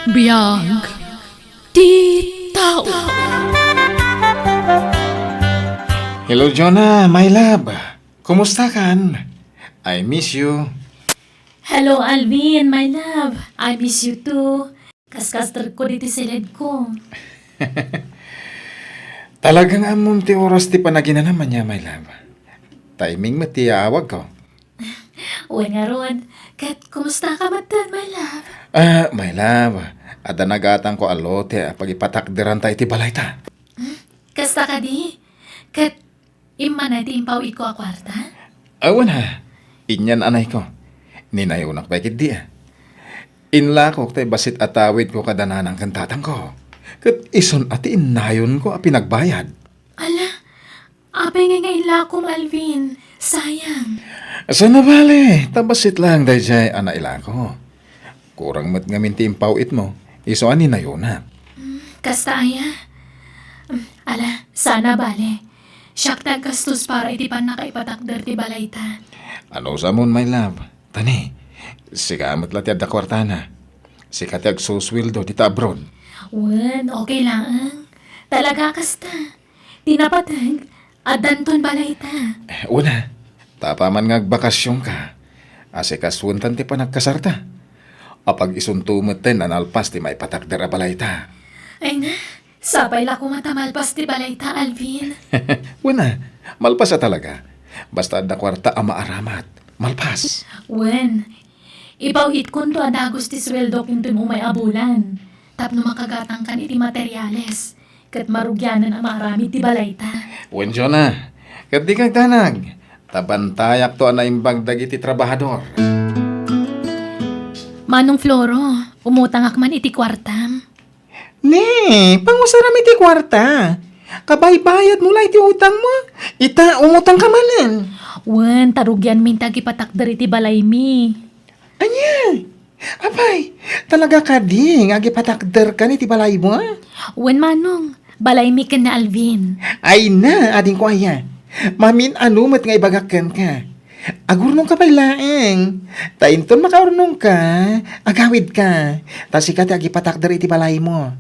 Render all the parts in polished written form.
Biyag ti tao. Hello, Jonah, my love. Kumusta kan? I miss you. Hello, Alvin, my love. I miss you too. Kaskaster ko dito sa led ko. Talagang among ti oras ti panagina naman niya, my love. Timing mo ti awag ko. Uy nga ron. Kat, kumusta ka matan, my love? My love. Ada nagatang ko alote pagipatakdiran tayo ti balay ta. Kasta ka di? Kat, imman na ti impaw iko a kwarta? Awan ha. Inyan anay ko. Ninayunak pa ikit di Inlakok tay basit atawid ko kadananang kantatang ko. Kat ison ati inayon ko a pinagbayad. Ala, apay nga ilakom, Alvin. Sayang. Sana bale, tabasit lang day jay anaila ko. Kurang mat ngamin ti impaw it mo. Iso ani nayunak. Kasta aya. Ala, sana bale. Siyak gastos para iti pan nakaipatakder ti balayta. Ano sa mon, my love? Tani, sikamot lati adda kwartana. Sikat ag suswildo dita abroad. Wen, okay lang. Talaga kasta. Tinapatag, adanton balayta. Una, tapaman nga bakasyon ka. Asikaswuntan ti panagkasarta. Apag isuntumot ten analpas ti may patakder a balayta. Ay na, sapay la kumatamalpas ti balayta, Alvin. Una, malpas talaga. Basta adda kwarta a maaramat. Malpas. Wen, ipawit kun to adagos ti sweldo kung mo may abulan. Tapno makagatang kan iti materyales. Kat marugyanan ang marami ti balayta. Wen Jonah, kat di kag tanag. Tabantayak to anaimbag dagiti trabahador. Manong Floro, umutang man iti kwartam. Ne, pangusaram iti kwarta. Kabay-bayad mo lang iti utang mo. Ita, umutang ka manan. Wen, tarugyan mintag ipatakder iti balay mi. Anya? Apay, talaga ka di, nga gipatakder ka ni ti balay mo. Wen manong, balay mi ken na Alvin. Ay na, ading ko aya. Mamin anumat nga ibagakan ka. Agurnong ka pa'y laeng. Tainton makaurnong ka, agawid ka. Tas ika ti agipatakder iti balay mo.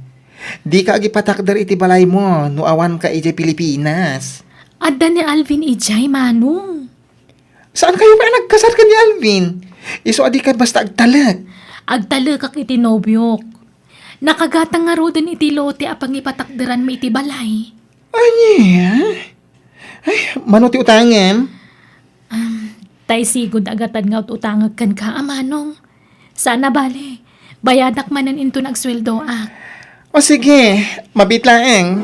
Di ka agipatakder iti balay mo, no awan ka iti Pilipinas. Adda ni Alvin ijay manong. Saan kayo ba nagkasar ka ni Alvin? Iso adi ka basta agtalag. Agtalagak iti nobyok. Nakagatang nga ro din iti lote apang ipatakderan mi iti balay. Anya? Ay, mano ti utangan? Tay sigod agatan nga utangag kan ka, amanong. Sana bale, bayadak manan into nagsweldo ak. O sige, mabitlaeng.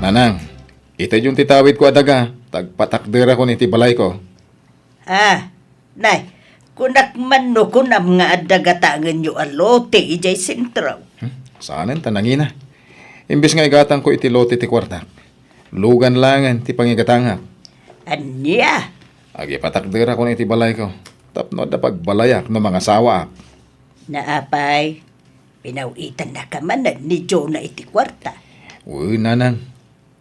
Nanang, ito yung titawid ko adaga. Tagpatakdera ko ni tibalay ko. Nay, kunak man no kunam nga adagatangan nyo alote ijay sentraw. Saanan tanangina. Imbis nga igatang ko iti lote ti kwarta. Lugan langan ti pangigatangak. Anya? Agi patakdera ko ni iti balay ko. Tapno da pagbalayak no mga sawa. Naapay, pinawitan na kamanan ni Jonah iti kwarta. Uy, nanang.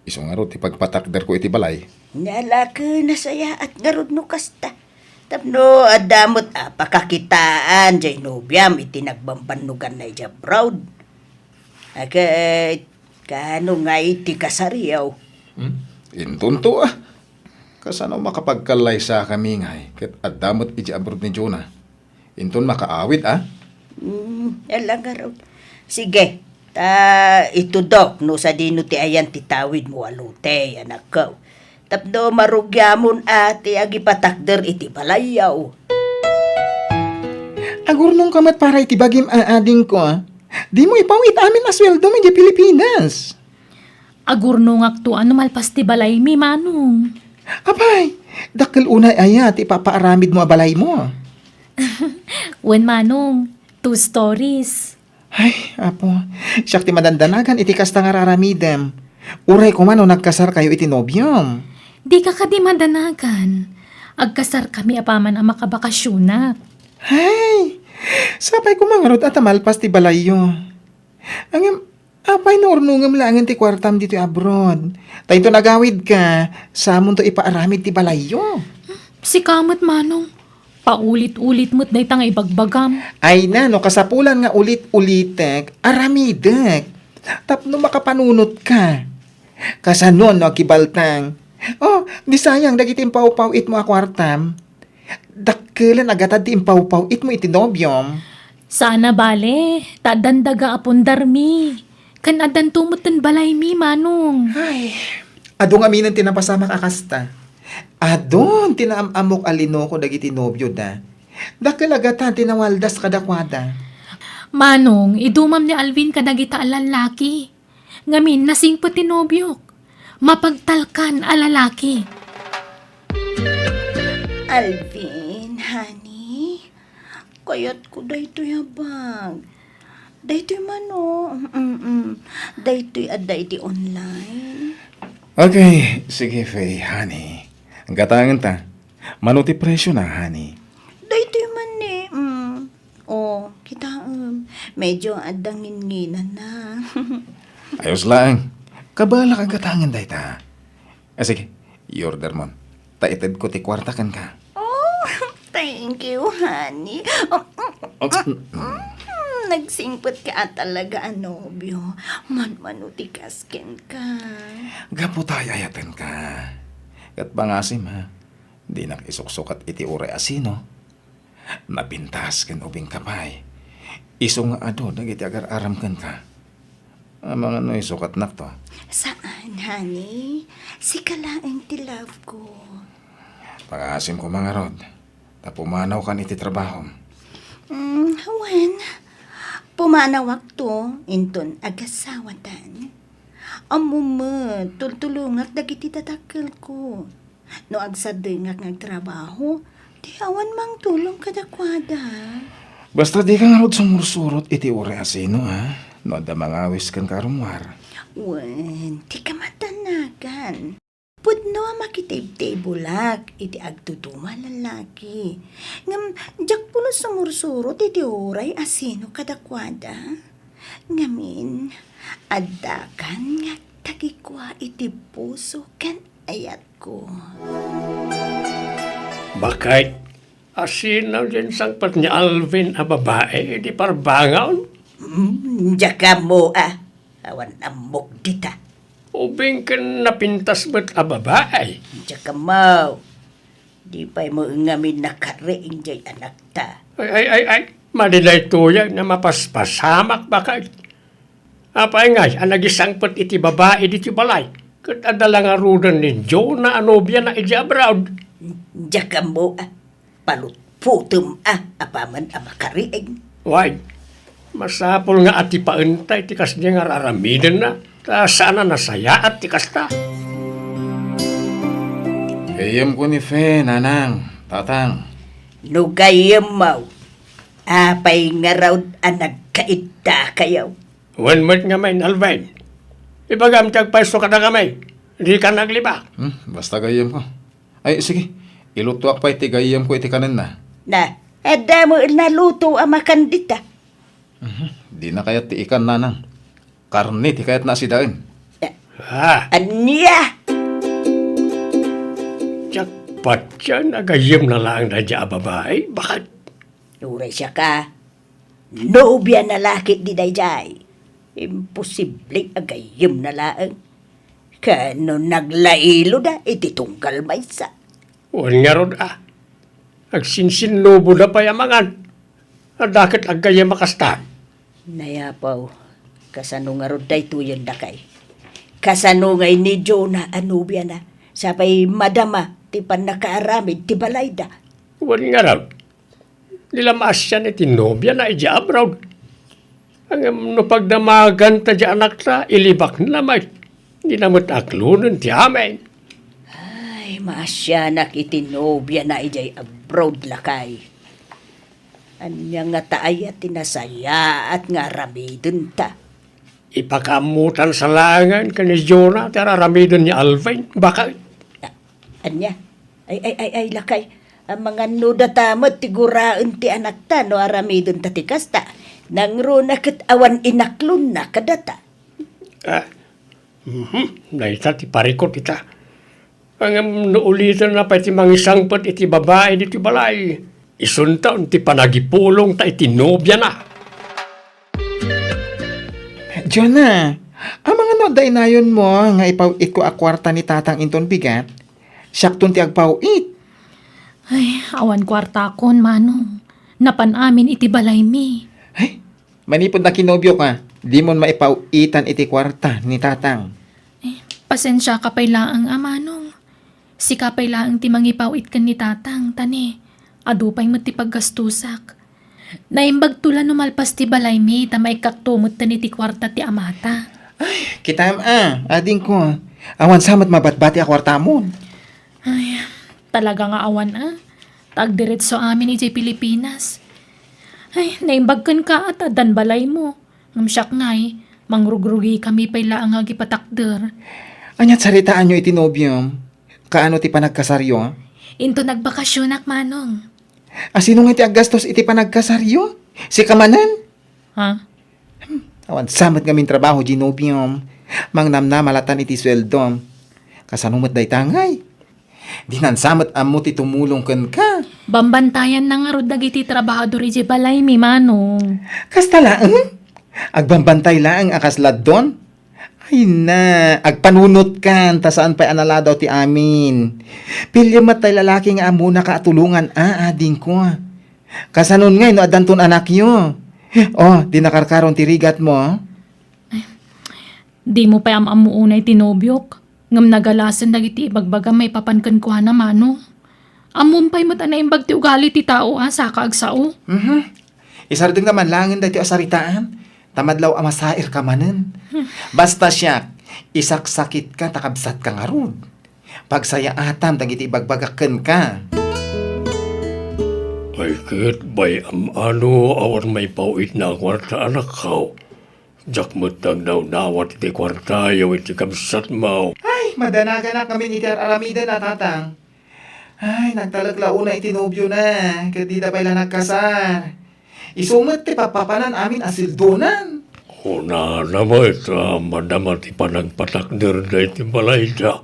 Iso nga ro ti pagpatakder ko iti balay. Nalaka na saya at ngarod no kasta. Tapno adamot pakakitaan jay nobyam iti nagbambanugan na ija proud. Agay, kano nga iti kasariyaw. Intunto Kasano makapagkalay sa kami ngay. Kat adamot iti abroad ni Jonah. Inton makaawit Alang araw. Sige, ito dok, no sa dino ti ayan titawid mo alute, anak ko. Tapno marugyamon ati agipatakder iti balayaw. Agurnong kamat para iti bagim aading ko. Di mo ipawit amin asweldo mo di Pilipinas. Agurno nga to ano malpas ti balay mi, manong. Apay, dakil unay ayat ipapaaramid mo abalay mo. Wen manong, 2 stories. Ay, apo, siyak ti madandanagan iti kasta nga raramidem. Uray ko man o nagkasar kayo iti nobyom. Di ka kadi madanagan. Agkasar kami apaman ang makabakasyonak. Ay, sapay ko mangarot at amalpas ti balayo. Ang apay na urnungam langan ti kwartam dito abroad. Tayo to nagawid ka, sa amon to ipaaramid ti balayo. Si kamot manong, Paulit-ulit mo't day nga ibagbagam. Ay na, no, kasapulan nga ulit-ulitek, aramidek. Tapno makapanunot ka. Kasanon, no, kibaltang. Oh, di sayang, dagitin pau-pau it mo akwartam. Dakkelan agatad di impaw-paw it mo itinobyom. Sana bale, tadandaga apon darmi. Kan adan tumutan balay mi, manong. Ay, adong aminan tinapasama kakasta. Adon, tinaamok alino ko dagiti nobyo da. Dakkel agatan tinawaldas kadakwada. Manong, idumam ni Alvin kadagita alalaki. Ngamin, nasingpot tinobyok. Mapagtalkan alalaki. Alvin, honey, kayat ko daytoy habag. Daytoy mano. Daytoy daytoy online. Okay, sige, Faye, honey. Ang gatangan ta. Manuti presyo na, honey. Daytoy man eh. Oh, kita medyo adangin-nginan na. Ayos lang. Kabala kang gatangan day ta. Sige, i-order mo. Taited ko ti kwarta kan ka. Oh, thank you, honey. Nagsingpot ka talaga, anobyo. Manuti kasken ka. Gapo tayo ayatan ka. Kat bangasim ha. Di nakisuksukat iti ure asino. Napintas ken ubing kapay. Iso nga ado dagiti agar aram kan ka. Ang mga no isukat nak to. Saan, honey? Si kalaeng ti love ko. Pangasim ko mga rod. Tapumanaw kan iti trabaho. Hawan. Pumanawak to, inton agasawatan. Amuma, tultulungak dagiti tatakil ko. No agsadengak ng trabaho, di awan mang tulong kadakwada. Basta di ka nga rod sumursurot iti ure asino ha. No da mangawis kan karumwar. Wen, di ka matanagan. Pudno makitib-tibulak, iti agtutuma lalaki. Ngam, jak puno sumursurot iti oray asino kadakwada. Ngamin, adakan nga tagikwa iti puso kan ayat ko. Bakit? Asinaw din sangpat ni Alvin a babae, di parbangaw. Jaka mo awan amok dita. Ubing ka napintas ba't a babae? Jaka mo, di pa'y mo ngamin nakariing jay anak ta. Ay, madilay tuyag na mapaspasamak bakit? Apay ngay, ang nagisangpat iti babae diti balay. Kat adala nga rudan ni Joe na anobya na iti abroad. Jaka mo palutputum apaman makariing. Why? Masapol nga ati paentay, tikas niya nga raramidan na. Ta sana nasaya at tikas ta. Kayam ko ni Fe, nanang, tatang. Nugayam mo, apay nga raw nagkaita kayo. Wan mat nga may Alvin. Ibagam tiyag pwesto ka na kamay. Hindi ka nagliba. Basta gayam ko. Ay, sige. Ilutuak pa iti gayam ko iti kanan na. Na, mo naluto ang makandita. Di na kayat ti ikan, nanang. Karne ti kayat na si dain. Ha? Anya! Jakpat siya, nagayim na lang na dya babae. Bakit? Nuray siya ka. Nobya na laki di dayjay. Imposible agayim na laang. Kano naglailo da, iti tunggal maysa. Wan nga ron Agsinsinlobo na payamangan. Adakit agayim makasta. Nayapaw, kasano nga ron day tuyon da kay. Kasano ngay ni Jonah anubya na. Sapay madama, ti pan nakaaramid, ti balay da. Wan nga ron. Nilamas siya ni tinobya na ija abroad. Ang no pagdamagan ta dya anak ta, ilibak na may. Hindi naman aklunan ti amin. Ay, maasyanak itinobya na ijay abroad lakay. Anya nga taaya tinasaya at nga ramidun ta. Ipakamutan sa langan ka ni Jonah, tararamidon ni Alvin. Baka, Anya, ay, lakay. Ang mga nuda tamat tiguraan ti anak ta no aramidun ta tikasta. Nang runa kat awan inaklun na kadata. naita ti parikot ita. Ang naulitan na pa iti mangisangpat iti babae diti balay. Isuntaon ti panagipulong ta itinobya na. Jonah, ang mga noday na yun mo nga ipawit ko a kwarta ni tatang inton bigat, siyaktong ti agpawit. Ay, awan kwarta kon, manong. Napan amin iti balay mi. Ay, manipod na kinobyo ka, di mo maipawitan iti kwarta ni tatang. Pasensya ka pa'y laang, manong. Si kapay laang ti mangipawit kan ni tatang, tani. Adupay mo ti paggastusak. Naimbag tula numalpas ti balay mi, tamay kaktumot tani ti kwarta ti amata. Kitam ading ko, awan samat mabatbati a kwarta mo. Ay, talaga nga awan Tagdiretso amin iti Pilipinas. Ay, naimbag kan ka at adan balay mo. Ngamsyak ngay, mangrugrugi kami pa'y laang agipatakder. Anyat saritaan nyo iti nobyom, kaano ti panagkasaryo? Into nagbakasyonak, manong. Sino nga iti aggastos iti panagkasaryo? Si Kamanan? Ha? Awan samat ngamin trabaho, Ginobium. Mang namnamalatan iti sweldo. Kasanumat day tangay. Di nansamat amo ti tumulong ken ka. Bambantayan na nga rod dagiti trabahador iti balay mi, manong. Kasta laang? Agbambantay laang akaslad don? Ay na, agpanunot kan, ta saan pa'y analadaw ti amin. Pilya matay lalaki nga amo na kaatulungan, ading ko. Kasanon ngay, no adanton anak yo. Oh, di nakarkaron ti rigat mo. Di mo pa amuunay tinobyok. Ngam nagalasan dagiti ibagbaga may papankan ko na, manong. Amumpay mo na imbag ti ugali ti tao, saka agsao. Isardeng naman langin dati asaritaan. Tamadlaw amasair ka manen. Basta siya, isaksakit ka, takabsat ka nga ron. Pagsaya atam, dagiti ibagbagaken ka. Ay ket bay ano awan may pauit na kwarta anak kao. Jak matang daw dawat iti kwarta yaw iti kamsat mo. Ay, madanaga na kami iti aramida na tatang. Ay, nagtalaglauna iti nobyo na. Kadida pala nagkasar. Isumat ti papapanan amin asildonan. Una naman ita madamat ipanagpatakder da iti balayda.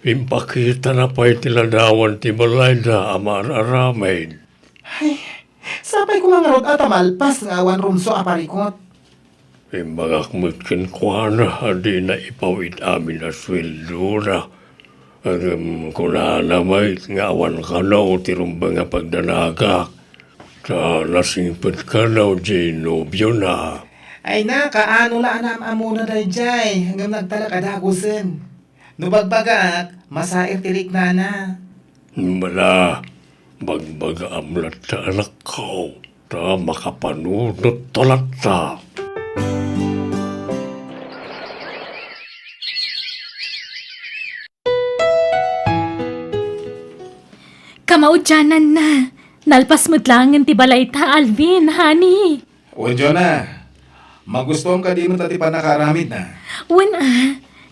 Impakita na pa iti ladawan ti balayda amar aramaid. Ay, sapay ko nga rod at amalpas nga awan rumso aparikot. Imbagakmutkin ko na di na ipawit amin na sweldo na. Kuna naman nga awan ka na o tirumba nga pagdanagak. Ta nasingpit ka na o Ginobyo na. Ay na, kaano la anam amuna day jay, hanggang nagtalakadagusin. Nubagbagak, masair tirik na na. Mala, bagbaga amlat ta anak ko. Ta makapanunot talat ta. Kamaudyanan na. Nalpas mo't langan ti balay ta, Alvin, honey. O, Jonah, magustuhan ka di mo tati pa nakaramid na. Wen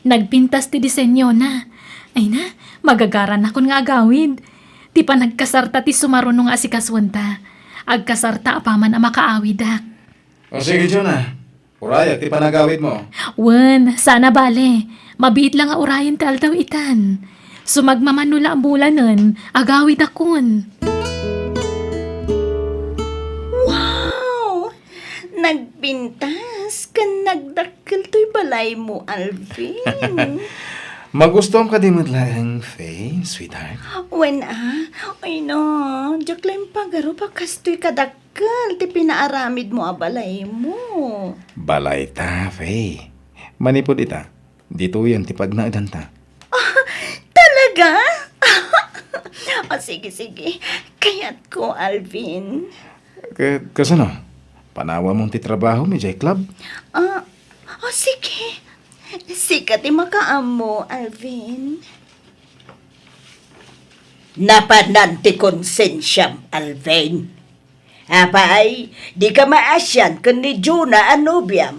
nagpintas ti disenyo na. Ay na, magagaran akon nga agawid. Ti pa nagkasarta ti sumarunong asikaswanta. Agkasarta apaman ang makaawid O sige, Jonah, uraya ti panagawid mo. Wen, sana bale. Mabiit lang nga urayan ti aldaw itan. Sumagmamanula ang bulanan, agawid akon. Wow! Nagpintas ka nagdakkel to'y balay mo, Alvin. Magustuhan ka di mo lang, Faye, sweetheart. When ay no, diyak lang pagaro pa kastoy kadakkel, ti pinaaramid mo a balay mo. Balay ta, Faye. Manipod ita. Dito yan ti pagnaedan ta. Talaga? O sige, sige. Kayat ko, Alvin. Kasano? Panawa mong ti trabaho mi J Club? O sige. Sikat ti makaamo, Alvin. Napanan ti konsensyam, Alvin. Apay, di ka maasyan kun ni Juna anubiam.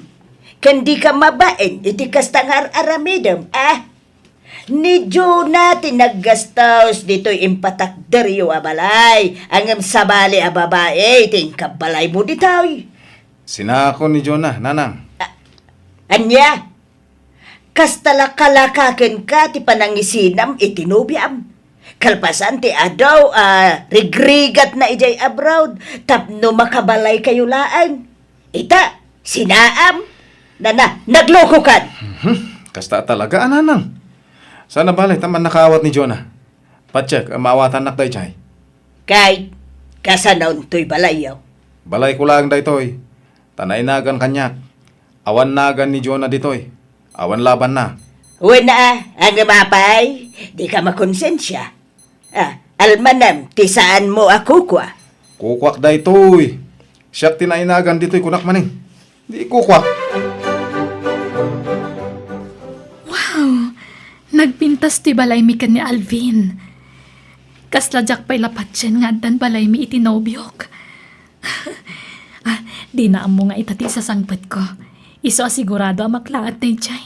Kun di ka mabaen, iti kastangar aramidam, Ni Juna tinaggastos dito'y impatakderyo abalay. Ang sabali a babae, tingkabalay mo dito'y. Sinako ni Jonah, nanang. Anya, kastalakalakaken ka ti panangisinam itinubiam. Kalpasan ti adaw, rigrigat na ijay abroad, tapno makabalay kayo laan. Ita, sinaam, nagloko kan. Kasta talaga, ananang. Sana balay, taman nakawat ni Jonah. Pacheck, maawatan nak day chay. Kay, kasanaon to'y balayaw. Balay ko lang daytoy. Tanainagan kanyak. Awan nagan ni Jonah ditoy. Awan laban na. Uy na, ang mapay, di ka makonsensya. Almanam, ti saan mo ako kwa? Kukwak daytoy. Siyak tinainagan ditoy kunak maning. Di kukwak. Wow! Nagpintas ti balay mi kan ni Alvin. Kasladyak pa'y lapatsin nga dan balay mi itinobyok. Di na amo nga itati sa sangpet ko. Iso asigurado ang maklaat na chay.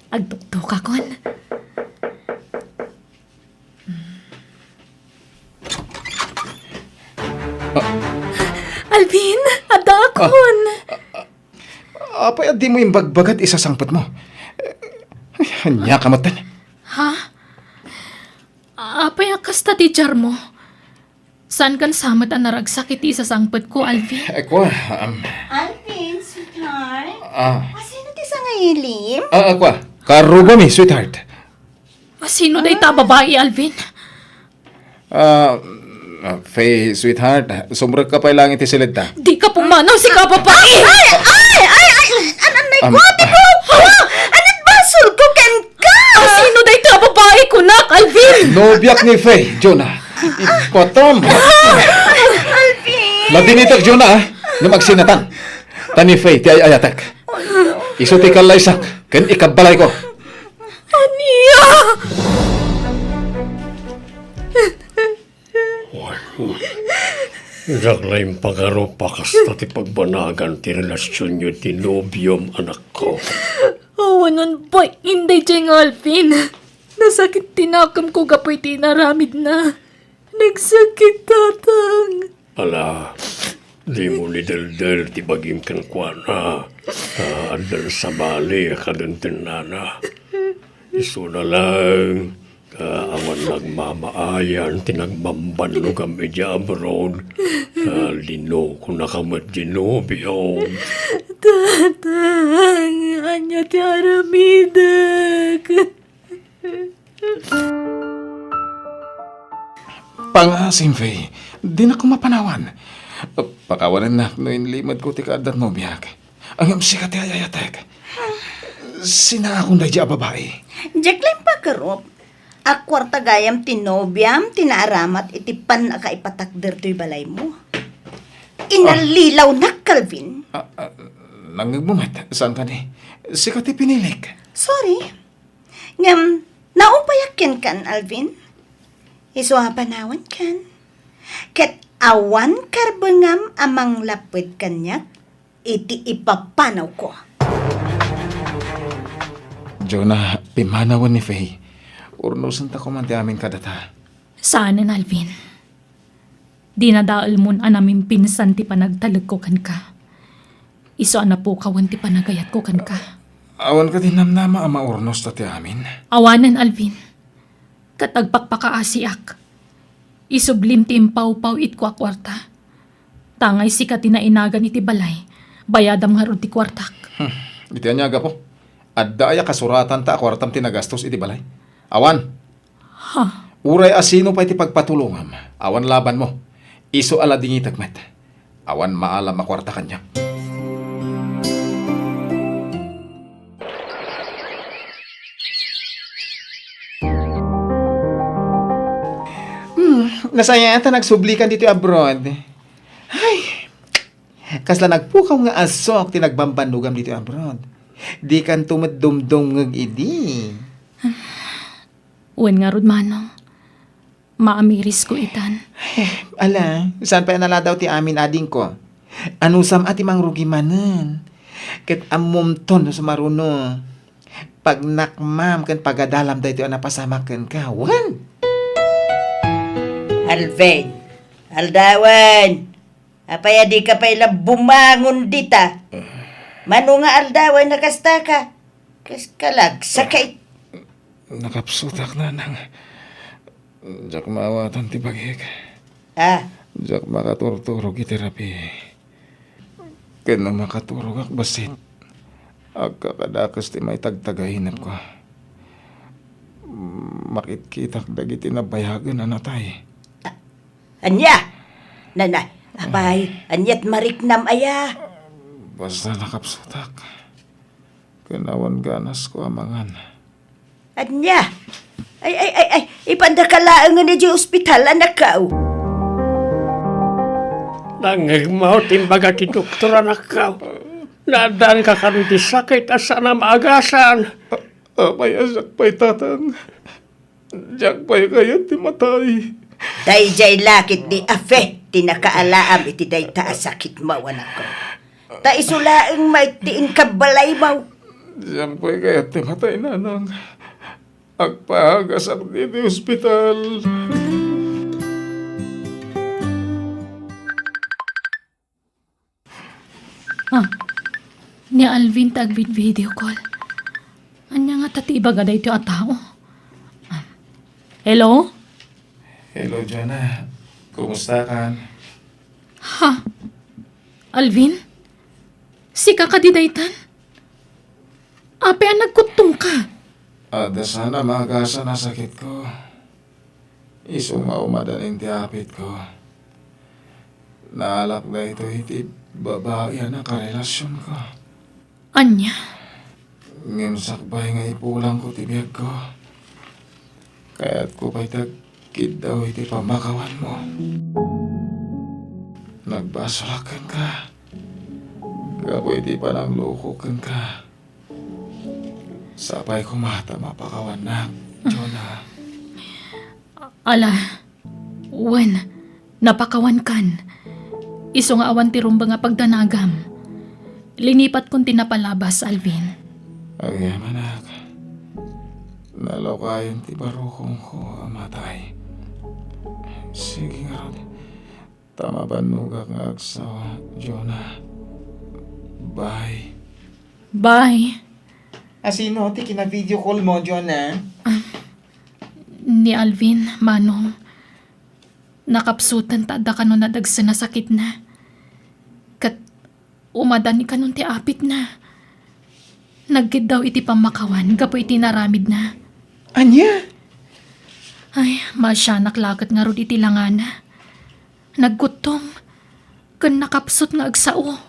Agtuktok akon. Alvin, ada akon. Apay, di mo yung bagbagat isasangpat mo. Hanya ka matan. Ha? Apay akas ta teacher mo? Saan kan samat ang naragsakit sa sangpet ko, Alvin? Ako, Alvin, sweetheart. Sino ti sa ngayilim? ako, karuba mi, sweetheart. Sino day ta babae, Alvin? Faye, sweetheart, sumrag ka pa lang iti silid ta. Di ka pumanaw si ka babae! Anay ko, anit basol ko ken ka? Sino day ta babae ko nak, Alvin? Nobiyak ni Faye, Jonah. Ipatom. Alvin! Ladinitak, Jonah, na magsinatan. Tani Faye, ti ayatak. Iso ti kalaysak, ken ikabalay ko. Ania! Naglaing pagaro pa kasta ti pagbanagan ti relasyon nyo ti nobyom anak ko. Awanan pa, hindi dyan Alvin. Nasakit tinakam ko kapoy tinaramid na. Nagsakit tatang. Ala, di mo ni Del ti baging kankwana. Adal sa bali kadantin nana. Iso na lang, awan nagmamaayan, tinagmambanlo kami di abroad. Lino ko nakamat dinobyo. Tatang, anya ti aramidak. Pangasim, Faye. Di na ko mapanawan. Pakawanan na, no inlimad ko ti kaadat mo biyak. Ang sikat ti ayayatek. Sina akong day babae. Jacqueline Pakarop, akwarta gayam tinobyam, tinaaramat itipan aka ipatakder to'y balay mo. Inalilaw na, Calvin. Nangagbumat, saan ka ni? Sikat ti pinilik. Sorry. Ngam, naupayakin kan, Alvin. Iso panawan kan. Ket awan karbengam amang lapit kanyak, iti ipapanaw ko. Jonah, pimanawan ni Faye. Urnusan ta ko man ti amin kadata. Saanan, Alvin? Di na daal mo namin pinsan ti panagtalag ko kan ka. Iso na po kawan ti panagayat ko kan ka. Awan ka din namnama ang maurnos ta ti amin. Awanan, Alvin. Katagpakpakaasiak. Isublim ti impaw-paw it ko akwarta. Tangay si katinainagan iti balay. Bayadam nga ron ti kwartak. Iti anyaga po. Adda aya kasuratan ta akwartam tinagastos iti balay. Awan. Ha? Uray asino pa iti pagpatulungam. Awan laban mo. Iso ala dingi tagmet. Awan maalam akwarta kanya. Nasaya ata nagsublikan dito abroad. Ay, kasla nagpukaw nga asok tinagbambanugam dito abroad. Di kan tumaddumdum ngag idi. Uwan nga rod manong. Maamiris ko itan. Ala, saan pa nala daw ti amin ading ko? Anusam ati mang rugi manen. Ket amom ton no sumaruno. Pag nakmam kan pagadalam dayto napasamaken ka. Wan. Alvin, aldawan. Apaya di ka pala bumangon dita. Mano nga aldawan nakasta ka. Kas kalag sakay. Nakapsutak na nang Jak maawatan ti bagik. Ah, Jak makaturturog iterapi. Kano makaturog ak basit. Agkakadakas ti may tagtagahinap ko. Makitkitak dagiti na bayagan na natay. anya! Nanay, apay, anyat mariknam aya. Basta nakapsutak. Kanawan ganas ko amangan. Anya! Ay, ipandakalaan nga ni di ospital, anak ka. Nangigmaw timbaga ti doktor anak ka. Nadaan ka karon ti sakit asa na maagasan. Apay asak pa'y tatang. Jak pa'y kayat ti matay. Dayjay lakit ni Afe, tinakaalaam iti day taasakit mo, anak ko. Ta isulaing may tiin kabalay mo. Jak pa'y kayat ti matay nanang. Agpahagasak di ospital. Ni Alvin tagvid video call. Anya nga tatiba gada ito a tao. Hello? Hello, Jonah. Kumusta kan? Ha? Alvin? Si kakadidaytan? Ape ang nagkutong ka. Ada sana makasa na sakit ko. Isumaumadan ang tiapit ko. Naalak na ito iti babae na karelasyon ko. Anya? Ngimsakbay nga ipulang ko tibiyag ko. Kaya't ko pa'y tagkid daw iti pamakawan mo. Nagbasulakan ka. Kapoy iti pananglukukan ka. Sapay kumata mapakawan na, Jonah. Ala, wen, napakawan kan. Iso nga awan ti rumba nga pagdanagam. Linipat kong tinapalabas, Alvin. Agyan, anak. Nalokayon ti barukong ko amatay. Sige nga ron. Tama ba nugak nga agsawa, Jonah? Bye. Bye. Asino, ti kina-video call mo, Jonah? Ni Alvin, Manong. Nakapsutan ta da kanon na dagsa na sakit na. Kat umadan ni kanon ti apit na. Nagkid daw iti pamakawan, gapo iti naramid na. Anya? Ay, masya naklakat nga rod iti langana. Naggutom. Kan nakapsut nga agsao.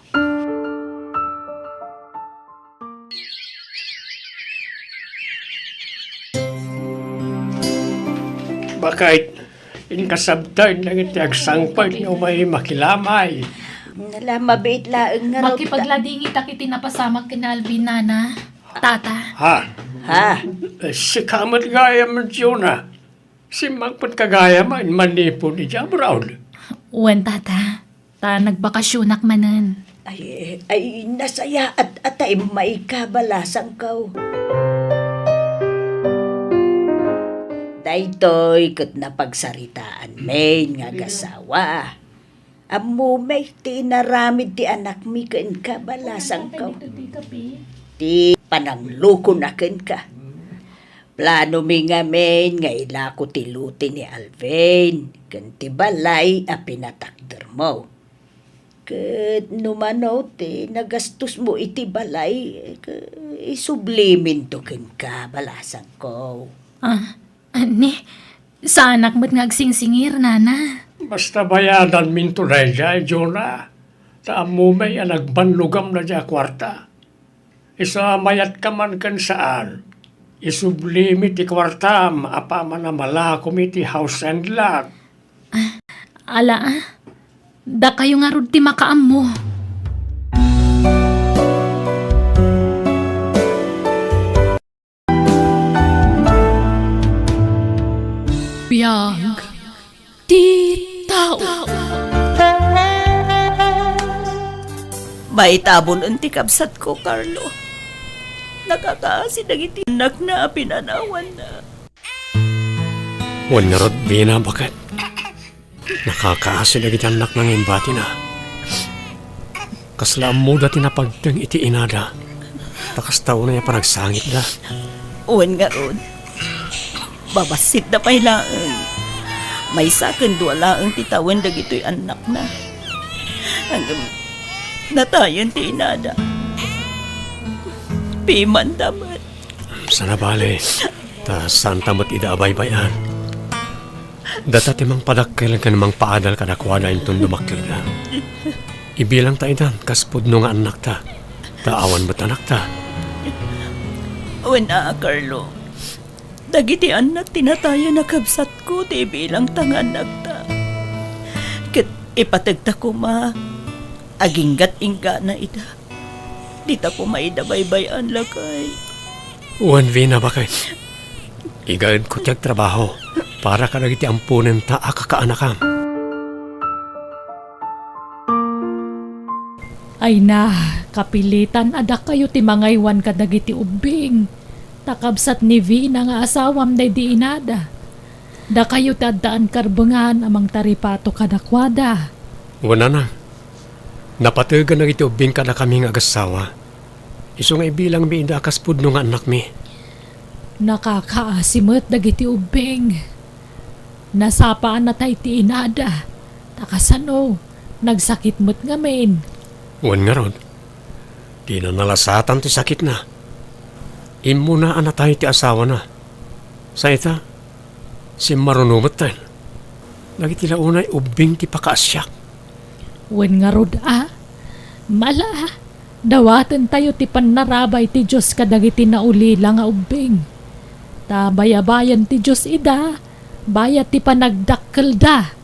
Bakit inkasabtan lang iti agsangpad nga may makilamay. Nalamabit laeng nga raw. Makipagladingi takiti napasamag kina Alvin, nana. Tata. Ha? Ha? Si kamat gaya man Jonah. Si magpat kagaya man manipon ni Jabrown. Uwan, tata. Ta nagbakasyonak manan. Ay, nasaya at atay may kabalasang kaw. Daytoy kat napagsaritaan main nga gasawa. Amo may tinaramid ti anak mi ken kabalasang kaw. Ti panangluko na ken ka. Plano mi nga main nga ilako ti luti ni Alvin. Ken ti balay a pinatakder mo. Ket numanaw ti nagastos mo iti balay. Isublimin to ken kabalasang ko. Ani, sa anak mo't ngagsingsingir, nana. Basta bayadan minto na dya, Jonah. Taam mo may nagbanlugam na dya kwarta. Isa mayat ka man kan saan. Isublimit ti kwarta, apa man na malakom iti house and lot. Ala, da kayo nga rod ti makaam mo. Biyag ti tao. May tabon ang tikabsat ko, Carlo. Nakakaasi nagiti anak na pinanawan na. Wala rod bina bakat. Nakakaasi na anak ng imbati na. Kasla mo dati na pagtang iti inada. Takas tao na niya panagsangit na. Uwan nga ron. Babasit na pailaan. May sakin wala ang titawan dagito'y anak na. Hanggang natayan ti inada. Piman dapat. Sana bale, ta santa mo't idaabay-bayan. Data timang padakkel ka namang paadal ka nakwada intong dumakkel ka. Ibilang ta idan, kaspod no nga anak ta. Taawan mo't anak ta. Wala, Carlo. Dagiti anak tinataya na kabsat ko, ti bilang tanganak ta. Kat ipatagta ko ma, aginggat-ingga na ida. Dita po maidabay-bayan lakay. Uwan vina ba kay? Igaad ko tiyag trabaho para ka nagiti ampunin ta akakaanakam. Ay na, kapilitan adak kayo ti mangaywan kadagiti ubing. Takabsat ni Vina nga asawam day di inada. Da kayo tadaan karbengan amang taripato kadakwada. Wala na. Napatagan na iti ubing ka na kaming agasawa. Iso nga ibilang mi ida kaspod no nga anak mi. Nakakaasimot dagiti ubing. Nasapaan na tay ti inada. Takasano, nagsakit mo't ngamin. Wan nga rod. Di na nalasatan ti sakit na. Imo na anatay ti asawa na. Sa ita, si marunumot tayo. Nagitila unay ubing ti pakaasyak. Wen nga rod mala, dawatan tayo ti panarabay ti Diyos kadagiti na ulila nga ubing. Tabayabayan ti Diyos ida, bayat ti panagdakkel da.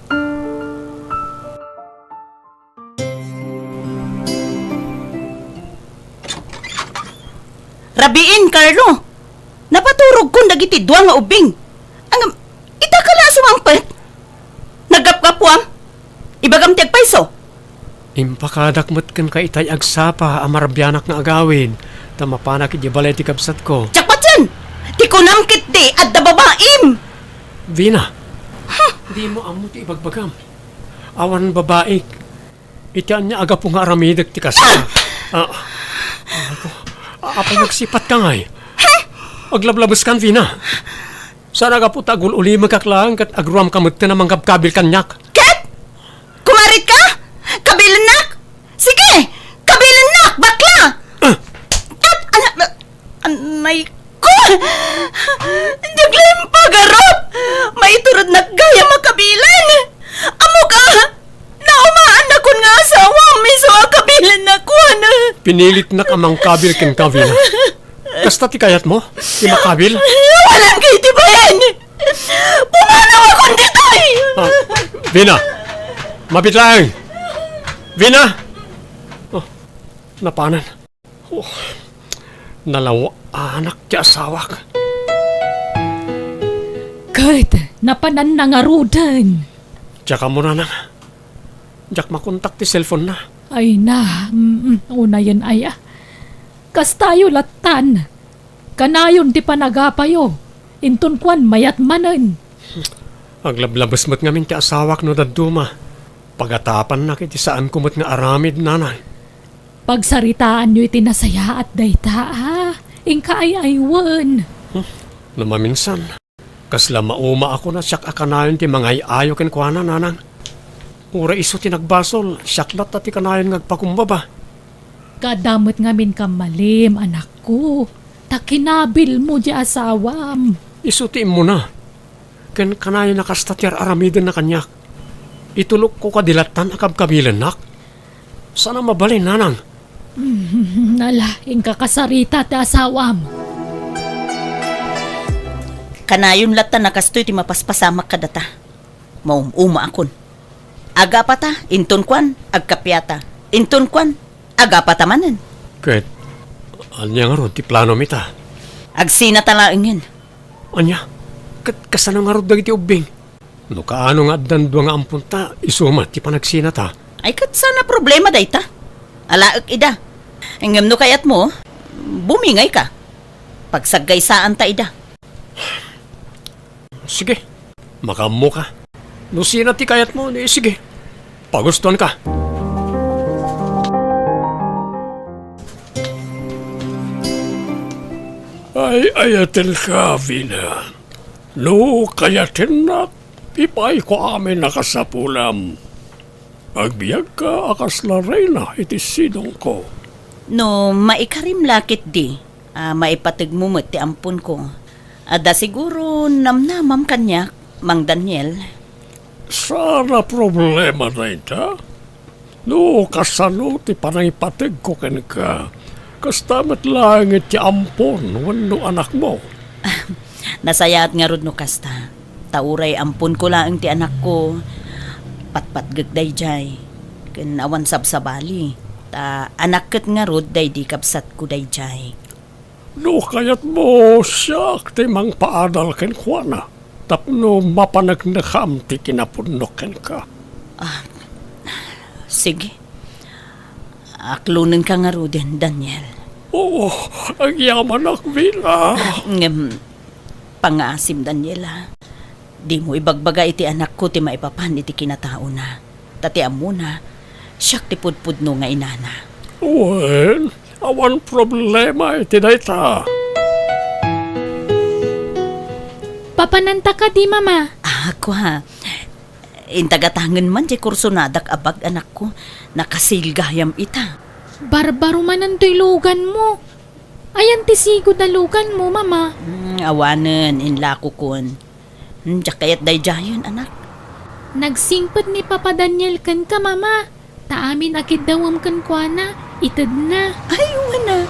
Rabiin, Carlo! Napaturog ko dagiti dua nga ubing. Ang itakala sumangpet. Nagapkapuam. Ibagam tiyag paiso. Impakadakmat kan ka itay agsapa amarabyanak nga agawin. Tamapanak iti balay ti kabsat ko. Tiyakpat yan! Ti kunamkit di at dababaim! Vina, di mo amo ti ibagbagam. Awan babaik. Itian niya aga po nga aramidag ti kasa. Apay nagsipat ka ngay. Aglablabas kan, Vina. Sana ka po tagul uli magkaklaan kat agruam kamot na manggabkabil kanyak. Ket! Kumarit ka? Kabilanak? Sige! Kabilanak! Bakla! At anay ko! Naglim pagarot! May turod na gaya makabilan! Amo ka! Naumaan na kun nga asawa! Miso kabilan na ko! Pinilit na kamang kabil ken ka, Vina. Kasta ti kayat mo? Ti makabil? Walang kayo ti bayan! Pumanaw akong ditoy! Vina! Mabitlang! Vina! Oh, napanan. Oh, nalawa anak ti asawak. Kurt, napanan na nga rudan. Tsaka mo na nang. Diyak makontak ti cellphone na. Ay na, una yan ay kas tayo latan. Kanayon ti panagapayo. Intun kwan mayat manen. Aglablabas mo't ngamin ti asawak no daduma. Pagatapan na kiti saan kumot nga aramid nanay. Pagsaritaan nyo iti nasaya at dayta Ingka ay aywan. Namaminsan. Kasla mauma ako na siyak akanayon ti mga ayo ken kuana nanang. Ura iso ti nagbasol, siyak na ti kanayon ngagpakumbaba. Kadamot ngamin kamalim, anak ko. Takinabil mo di asawam. Iso ti mo na. Ken kanayon nakastatyar aramiden na kanyak. Itulok ko kadilatan akabkabilan nak. Sana mabalin nanang. Nala, ingka kasarita ti asawam. Kanayon lata nakastoy ti mapaspasamak kadata. Maumuma akon. Agapata, inton kwan, agkapyata. Inton kwan, agapata manen. Ket, anya nga ron ti plano mita. Agsina talaingin. Anya, kasano nga ron dagiti ubing. No kaano nga addan dua nga ampunta, isumat ti panagsina ta. Ay kat sana problema dayta. Alaak ida. Engem no kayat mo, bumingay ka. Pagsaggaysaan ta ida. Sige, makamo ka. Lusina ti kayat mo, sige. Pagustuhan ka. Ay ayatel ka, Vina. No, kayatin na. ipay ko amin nakasapulam. Agbiyag ka akas la reyna iti sidong ko. No, maikarim lakit di. Maipatig mo ti ampun ko. Ada siguro namnamam kanyak, Mang Daniel. Sana problema na ita. No, kasano ti panaypatig ko ken ka. Kastamat lang iti ampon wano anak mo. Nasayat nga rod no kasta. Tauray ampun ko lang ti anak ko. Patpatgag dayjay. Ken awan sabsabali. Ta anak ket nga rod day di kapsat ko dayjay. No, kayat mo siya ti mang paadal ken kuana. Tapno mapanagnakam ti kinapunok ken ka. Sige. Aklunin ka nga rod din, Daniel. Oo, ang yaman akbila. Pangasim, Daniela. Di mo ibagbaga iti anak ko ti maipapan iti kinatao na. Tatiam mo na, siyak ti pudpudno nga inana. Well, awan problema iti dayta. Papananta ka di, mama. Ako ha. Intagatangan man di kursunadak abag anak ko. Nakasilgayam ita. Barbaro man ang lugan mo. Ayan ti sigod na lugan mo, mama. Awanan, inlako kon. Diyak kayat dayjayon, anak. Nagsingpad ni Papa Daniel kan ka, mama. Taamin akid dawam kan kwa na. Itad na. Ay, wana.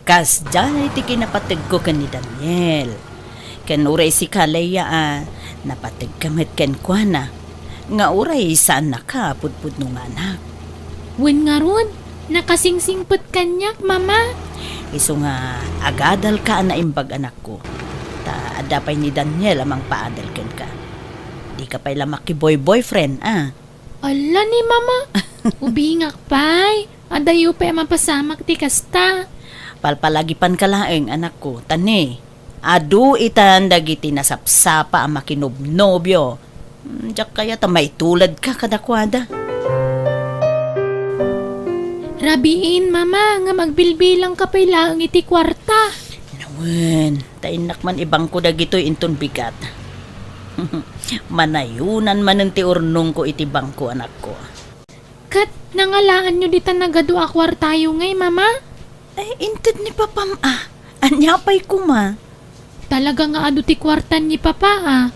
Kas dyan iti kinapatig ko kan ni Daniel. Kan uray si Kalaya napatig kamit kan kwa na. Nga uray saan na ka, pudpud nung anak. Wen nga ron. Nakasingsingpad kanyak, mama. Iso nga agadal ka na imbag anak ko. Ta adapay ni Daniel amang paadal ken ka. Di ka pa'y lamak ki boyfriend, Ala ni mama. Ubingak pay. Adayo pa mapasamak ti kasta. Palpalagipan ka laeng anak ko, tani. Adu itan dagiti nasapsapa ang makinobnobyo. Diyak kaya ta may tulad ka kadakwada. Rabiin, mama, nga magbilbilang ka pa'y laang iti kwarta. Nawen, tainak man ibang ko dagitoy inton bigat. Manayunan man ti urnong ko iti bangko anak ko. Kat, nangalaan nyo dita nagadua kwartayo ngay, mama. Ay, inted ni papam Anyapay ko ma. Talaga nga adu ti kwartan ni papa,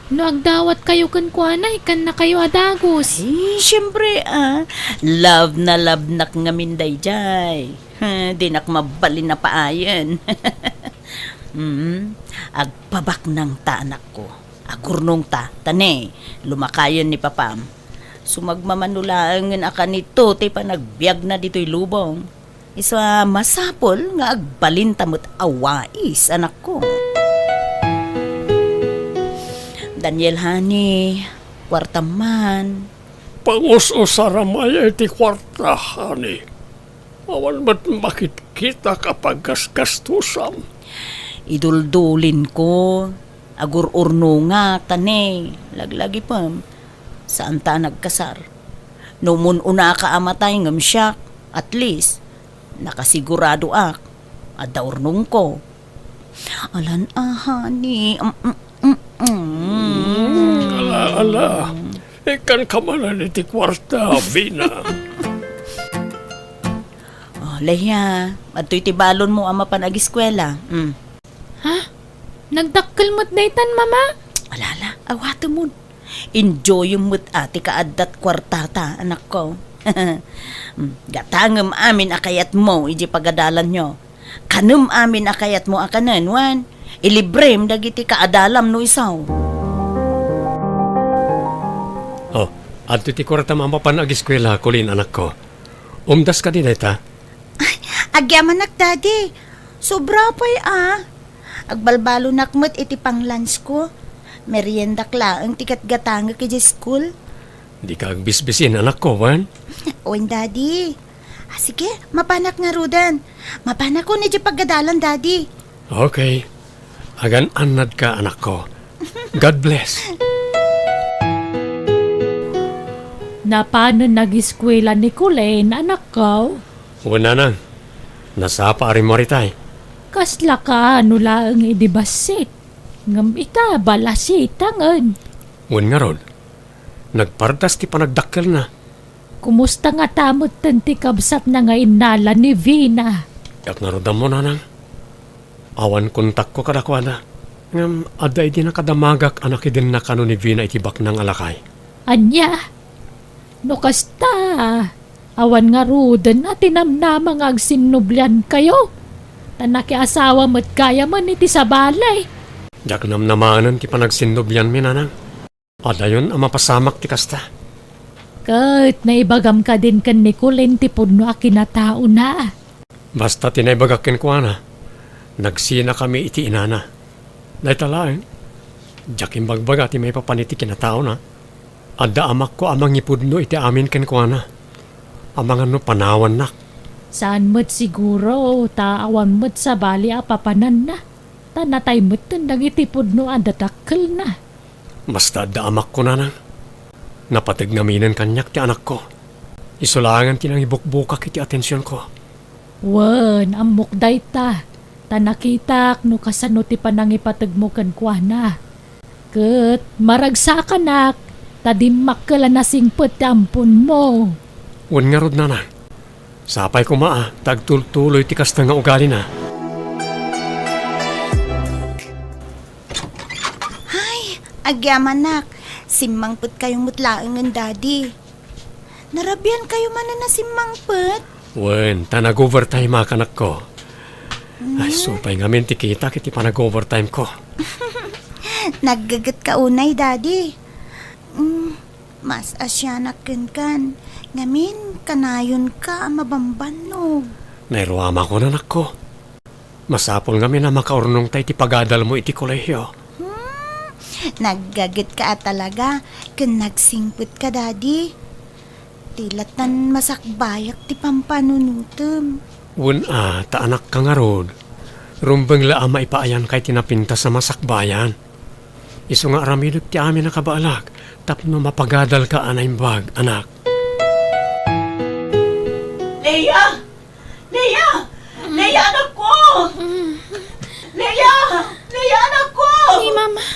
No agdawat kayo kan kuana, ikan na kayo adagos. Siyempre love na ngaminday jay. Di nak mabalin na paayan. Agpabak ng ta anak ko. Agurnong ta, tane, lumakayan ni papam. Sumagmamanulaan nga nito, ti panagbiag na dito'y lubong. Isa masapol nga agbalin tamot awais anak ko. Daniel hani, kwarta man. Pangus-usaramay iti kwarta, hani. Awan ba't makikita kapag gastusan? Iduldulin ko. Agur-urno nga, tane. Laglagi pa. Saan ta nagkasar? Numun una ka amatay ngam siya. At least, nakasigurado ak. Adda urnong ko. Alan hani. Ala, ikan ka man iti kwarta, Vina. Leya, adto'y tibalon mo ama panag-eskwela. Ha? Nagdakkel mo't daytan, mama? Alala, awata mo. Enjoy mo't ati kaaddat kwartata, anak ko. Gatangem amin akayat mo, iji pagadalan nyo. Kanum amin akayat mo akanan, wan. Ilibrem dagiti kaadalam no isaw. Oh, adto ti kwarta mamapan ag-eskwela, kulin anak ko. Umdas ka din ita. Agyaman nak, daddy. Sobra pa'y Agbalbalo nakmat iti pang lunch ko. Merienda klaang tikat gatanga kiji school. Di ka agbisbisin, anak ko, wan? Oin, daddy. Sige, mapanak nga rudan. Mapanak ko ni di paggadalan, daddy. Okay. Agan anad ka, anak ko. God bless. Na paano nag-eskwela ni Colleen, anak ko? Una na. Nasapa rin maritay. Kasla ka, ano lang idibasit. Ngam ita, balasit, tangan. Wen nga rod, nagpardas ti panagdakkel na. Kumusta nga tamot tanti kabsat na nga inala ni Vina? Yak nga rodam mo nanang. Awan kontak ko kadakwada. Ngam, aday di nakadamagak anak idin na kano ni Vina itibak ng alakay. Anya? No kasta, awan nga rudan at tinamnamang agsinublyan kayo. Tanaki asawa mo't kaya man iti sa balay. Yak namnamanan ti panagsinubyan mi nanang. Adayon ang mapasamak ti kasta. Kahit naibagam ka din kan ni Kulin ti puno a kinatao na. Basta tinaybagakin ko na. Nagsina kami iti inana. Naitalain. Diyakin bagbaga ti may papaniti kinatao na. Adda amak ko amang ipudno iti amin ken ko na. Amang ano panawan nak. Saan mo't siguro, taawan mo't sa bali a papanan na. Tanatay mo't tandang iti puno a datakkel na. Basta adda amak ko nanang. Napatig ngaminan kanyak ti anak ko. Isulangan tinang ibukbukak iti atensyon ko. Wan, amok day ta. Tanakitak no kasano ti panangipatag mo kan kuana. Ket, maragsakan tadimak ka la nasingpet ti ampun mo. Wan nga rod nanang. Sapay ko maa, tagtultuloy ti kasta nga ugali na. Agyaman nak, simangput kayong mutlaang ng daddy. Narabyan kayo man na simangput? Wen, tanag-overtime akanak ko. Ay, supay ngamin ti kita kiti panag-overtime ko. Naggagat ka unay, daddy. Mas asyanak kan. Ngamin, kanayon ka mabambanog. Nairuama ko na nak ko. Masapol ngamin na makaurnong tay ti pagadal mo iti kolehyo. Naggagat ka talaga, kan nagsingput ka, daddy. Tilatan masakbayak ti pampanunutem. Wen taanak ka nga rod. Rumbeng la ama ipaayan kay tinapinta sa masakbayan. Iso nga aramidot ti amin na kabaalag. Tapno mapagadal ka anaymbag, anak. Leia! Leia! Leia, anak ko! Leia! Leia, anak ko! Ni mama,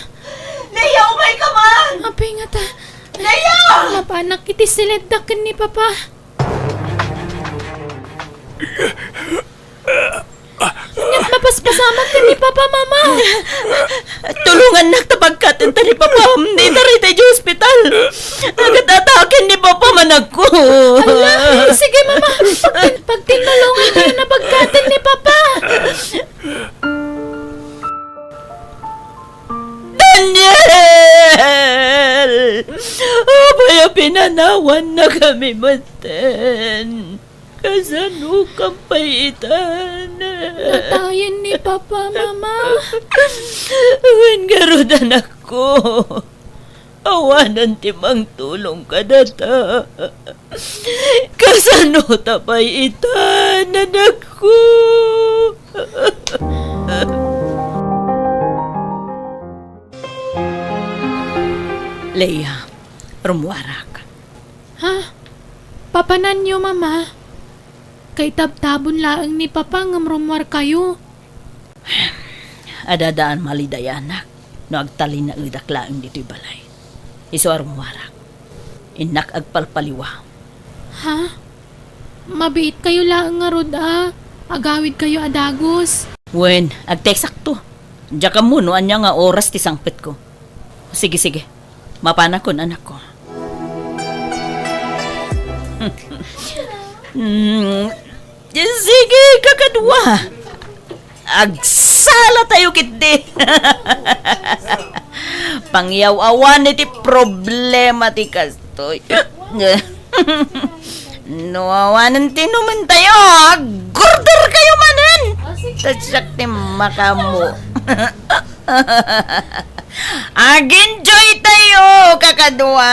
Leia, umay ka man! apay nga ta. Leia! Lapanak iti sileddaken ni papa. Nga't mapaspasamak ka ni papa, mama. Tulungan nak tabagkatan ta ni Papa. Di tari tayo sa hospital. Agad-atakin ni Papa manag ko. Sige, mama. Pagtinulungan tayo na pagkatan ni papa. Daniel! Abaya pinanawan na kami maten. Kasano kang paitan? Natayin ni papa, mama. Wen garod anak ko. Awanan timang tulong ka data. Kasano tapay itan, anak ko. Leia, rumwarak. Ha? Papanan niyo, mama. Kay tabtabon laang ni papa ngamrumwar kayo. Adadaan malidaya anak. No agtalin na udaklaang dito'y balay. Iso rumwarak. Inak agpalpaliwa. Ha? Mabiit kayo laang nga rod Agawid kayo adagos. Wen, agteksakto. Diya ka mo no anya nga oras ti sangpit ko. Sige, sige. Mapanakon anak ko. Sige, kakadwa. Agsala tayo kiti. Pangyaw-awan iti problema ti kastoy. No, awanan tinuman tayo. Gurdur kayo manan. Tatsak ti makamu. Ag-enjoy tayo, kakadwa.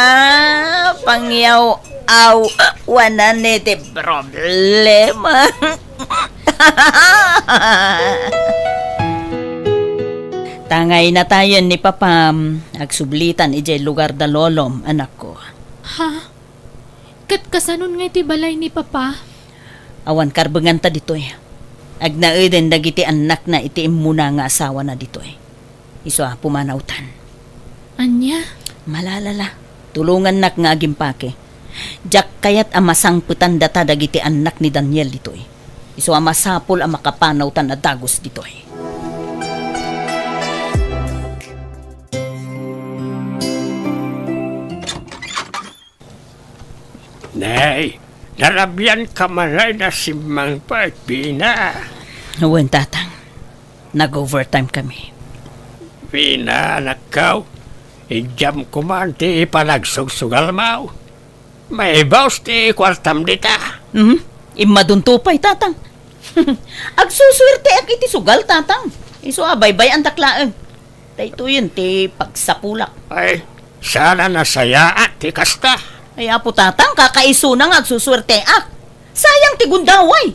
Pangyaw-awanan iti problema. Tangay na tayo ni Papam. Agsublitan ijay lugar da lolom, anak ko. Ha? Kat kasanon nga iti balay ni papa? Awan karbangan ta dito eh. Agnaeden dagiti anak na iti imuna nga asawa na dito eh. Iso pumanawtan. Anya? Malalala, tulungan nak nga agimpake. Jak kayat amasang putan data dagiti anak ni Daniel ditoy. Iso amasapol ang makapanaw tan na dagos ditoy. Nay, narabyan ka malay na si Mang Pina. Huwag tatang, nag-overtime kami. Pina, nakaw. Ijam ko man ti panagsugsugal mau. May bawas ti kwartam dita. Imaduntupay tatang. Agsuswerte ak iti sugal tatang. Iso abay-bay ang taklaan. Dahito yun ti pagsapulak. Ay, sana nasaya at ti kasta. Ay apo tatang, kakaiso na nga agsuswerte ak. Sayang ti gundaway.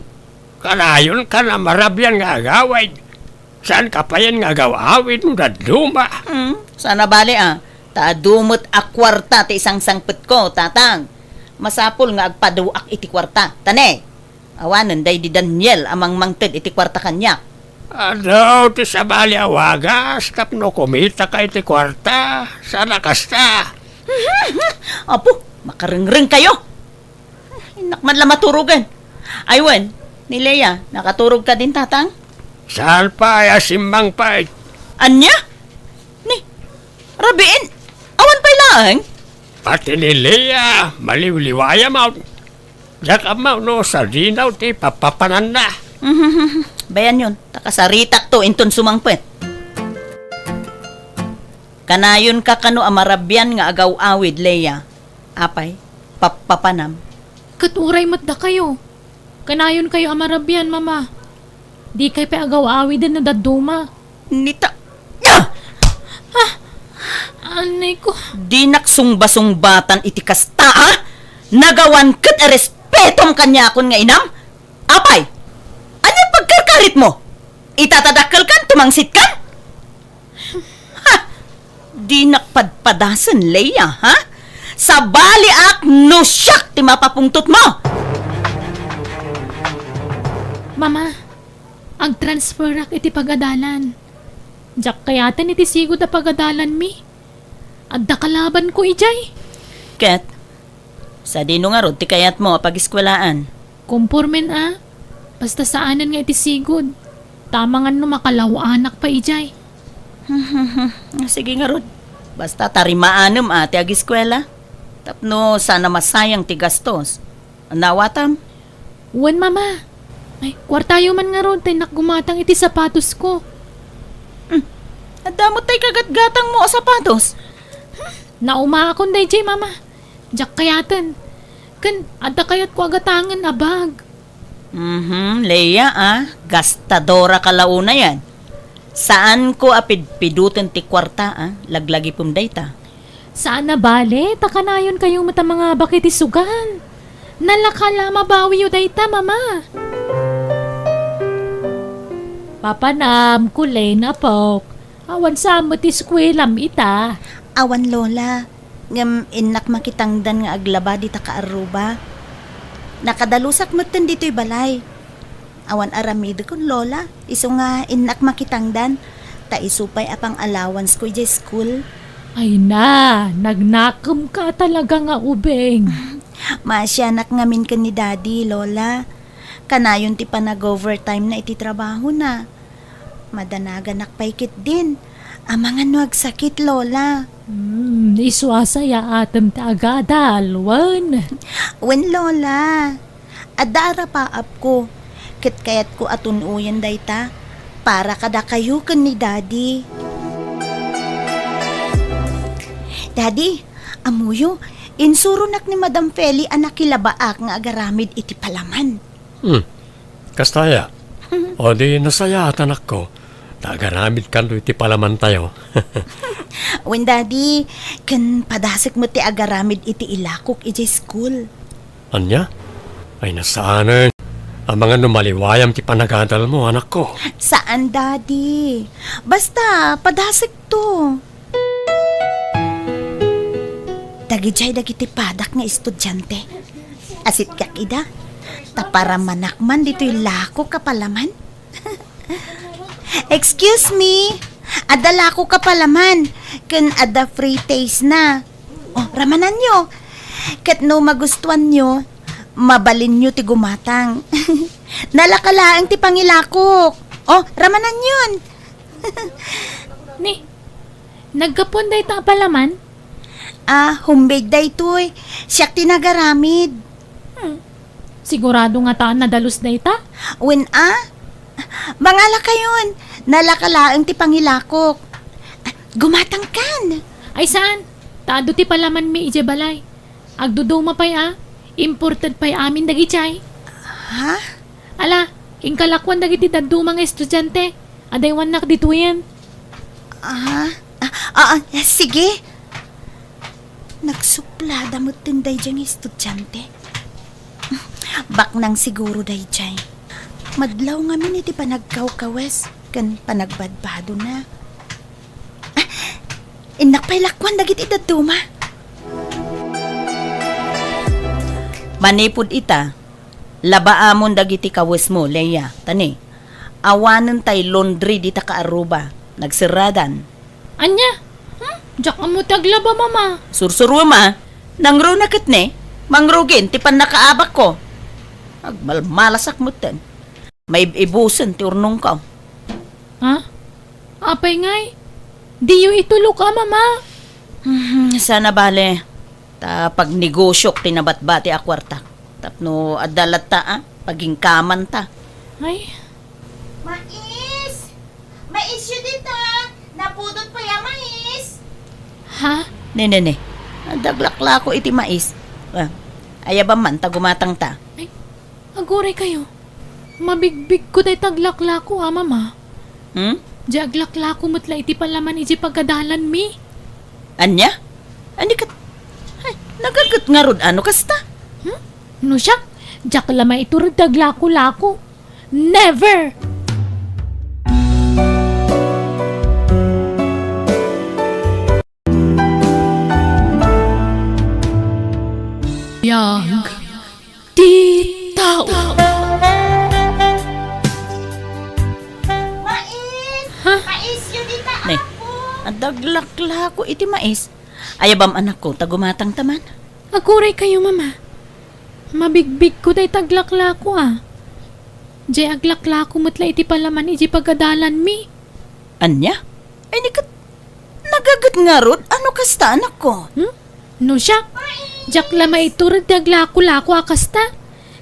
Kanayon ka na marabyan nga agawid. Saan ka pa yan nga agawawid mo na luma? Sana bali Taadumot ak kwarta ti isang sangpet ko, tatang. Masapol nga agpaduak iti kwarta. Tane, awanan day di Daniel amang mangted iti kwarta kanya. Ano, ti sabali awagas, tapno kumita ka iti kwarta. Sana kasta. Apo, makarengreng kayo. Inak man lang maturugan. Aywan, ni Leia, nakaturog ka din, tatang? Saan pa ay asimbang pa? Anya? Ni, rabiin, awan pa'y laang? Pati ni Leia, maliwliwaya mo. Diyak amaw no, sa dinaw ti papapanan na. Bayan yun, takasaritak to inton sumangpet. Kanayon ka kano amarabyan nga agaw-awid, Leia. Apay, papapanam. Katuray mat da kayo. Kanayon kayo amarabyan, mama. Di kay pa agaw-awid na daduma. Nita, Anay ko. di naksungba-sungbatan iti kasta, ha? Nagawan kat a respetom kanya akon nga inam? Apay, ano pagkarkarit mo? Itatadakkel kan, tumangsit kan? Ha? Di nakpadpadasan, Leia, ha? Sa bali ak no siyak ti mapapungtot mo! Mama, ag-transfer ak iti pagadalan. Diyak kayatan iti sigod na pagadalan mi. Adda kalaban ko ijay. Ket, sa dino nga rod ti kayat mo pag-eskwelaan. Kumpormen Basta saanan nga iti sigod. Tamangan no makalaw anak pa ijay. Sige nga rod. Basta tarimaanem ati ag-eskwela. Tapno sana masayang ti gastos. Nawatam? Uwan, mama. Ay, kwartayo man nga ron, tay nakgumatang iti sapatos ko. Adamot tay kagat-gatang mo o sapatos. Nauma akong day, mama. Diyak kayatan. Kan, adda kayat ko agatangan abag. Leia, gastadora ka launa yan. Saan ko apidpidutan ti kwarta, laglagi pumday ta. Saan na bale? Takanayon kayong mata mga bakit isugan. Nalakala mabawi yu dayta, mama. Papanam, kulay na pok. Awan sa amot iskwelam ita. Awan lola, ngam inak makitangdan nga aglaba di ta kaaruba. Nakadalusak mo ten dito'y balay. Awan aramid kon lola, iso nga inak makitangdan, ta isupay apang allowance ko ijay school. Ay na, nagnakam ka talaga nga ubeng. Masyanak ngamin ka ni daddy, lola. Kanayon ti pa nag-overtime na iti trabaho na. Madanagan nakpaikit din. Amangan no agsakit, lola. Iswasaya atam ta agadal, wan. Wen lola, adara pa ap ko. Kit kayat ko atunuyan dayta. Para kada kayo kan ni daddy. Daddy, amuyo, insurunak ni Madam Feli anak kilabaak nga agaramid iti palaman. Kastaya. O di nasaya at anak ko. Nagaramid kan iti palaman tayo. Wen daddy, kan padasik mo ti agaramid iti ilakok iti school. Anya? Ay nasaanan. Ang mga numaliwayam ti panagadal mo, anak ko. Saan daddy? Basta, padasik to. Dagijay dagiti padak nga estudyante. Asit kak ida, tapara manakman dito'y lako kapalaman. Excuse me, Adala ko ka palaman. Kun ada free taste na. Oh, ramanan nyo. Kat no magustuhan nyo, mabalin nyo ti gumatang. Nalakalaang ti pangilakok. Oh, ramanan yun. Ni, nagkapon day ta palaman? Homemade day to'y. Siyak tinagaramid. Sigurado nga ta nadalos day ta? When mangala kayon. Nalakalaang ti pangilakok. Gumatang kan. Ay saan? Taado ti palaman mi ije balay. Agdudo mapay Imported pay amin dagi chay. Ha? Ala, ingkalakwan dagiti daddo mga estudyante. Adaywan nak dito yan. Sige. Nagsuplada mo tinday diyang estudyante. Bak nang siguro day jay. Madlaw nga min iti panagkaw-kawes. Kan panagbadbado na. Inak pa'y lakwan dagiti daduma. Manipod ita, labaamon dagiti kawes mo, Leia. Tani, awanan tay laundry dita ka Aruba. Nagsiradan. Anya? Diyak mo taglaba mama. Sursuro ma, nangro na kitne, mangrugin, ti pan nakaabak ko. Agmalmalasak mo ten. May ibusan ti urnong ka. Ha? Apay ngay? Di yu itulog ka mama. Sana bale, ta pag negosyok tinabatbati a kwarta. Tapno adalat ta paging kaman ta. Ay, Mais! Mais yun dita! Napudot pa ya mais! ha? Ne. Daglakla ko iti mais. Ayabam man ta gumatang ta. Aguray kayo. Mabigbig ko day taglakla ko mama. Di aglakla ko mutla iti palaman iti pagkadalan mi. Anya? Ani kat... Ay, nagagat nga rod ano kasta? No siya? Diyak lamay iturod taglako-lako. Never! Yag. Titaw. Mais! Ha? Mais yun dita! Ne, daglakla ko iti mais. Ayabam anak ko, tagumatang taman. Aguray kayo mama. Mabigbig ko day taglakla ko Di aglakla ko mutla iti palaman iti pagkadalan mi. Anya? Ay, ni kat... Nagagat nga rod, ano kasta anak ko? No siya? Diyak lamay iturod taglako-lako akasta.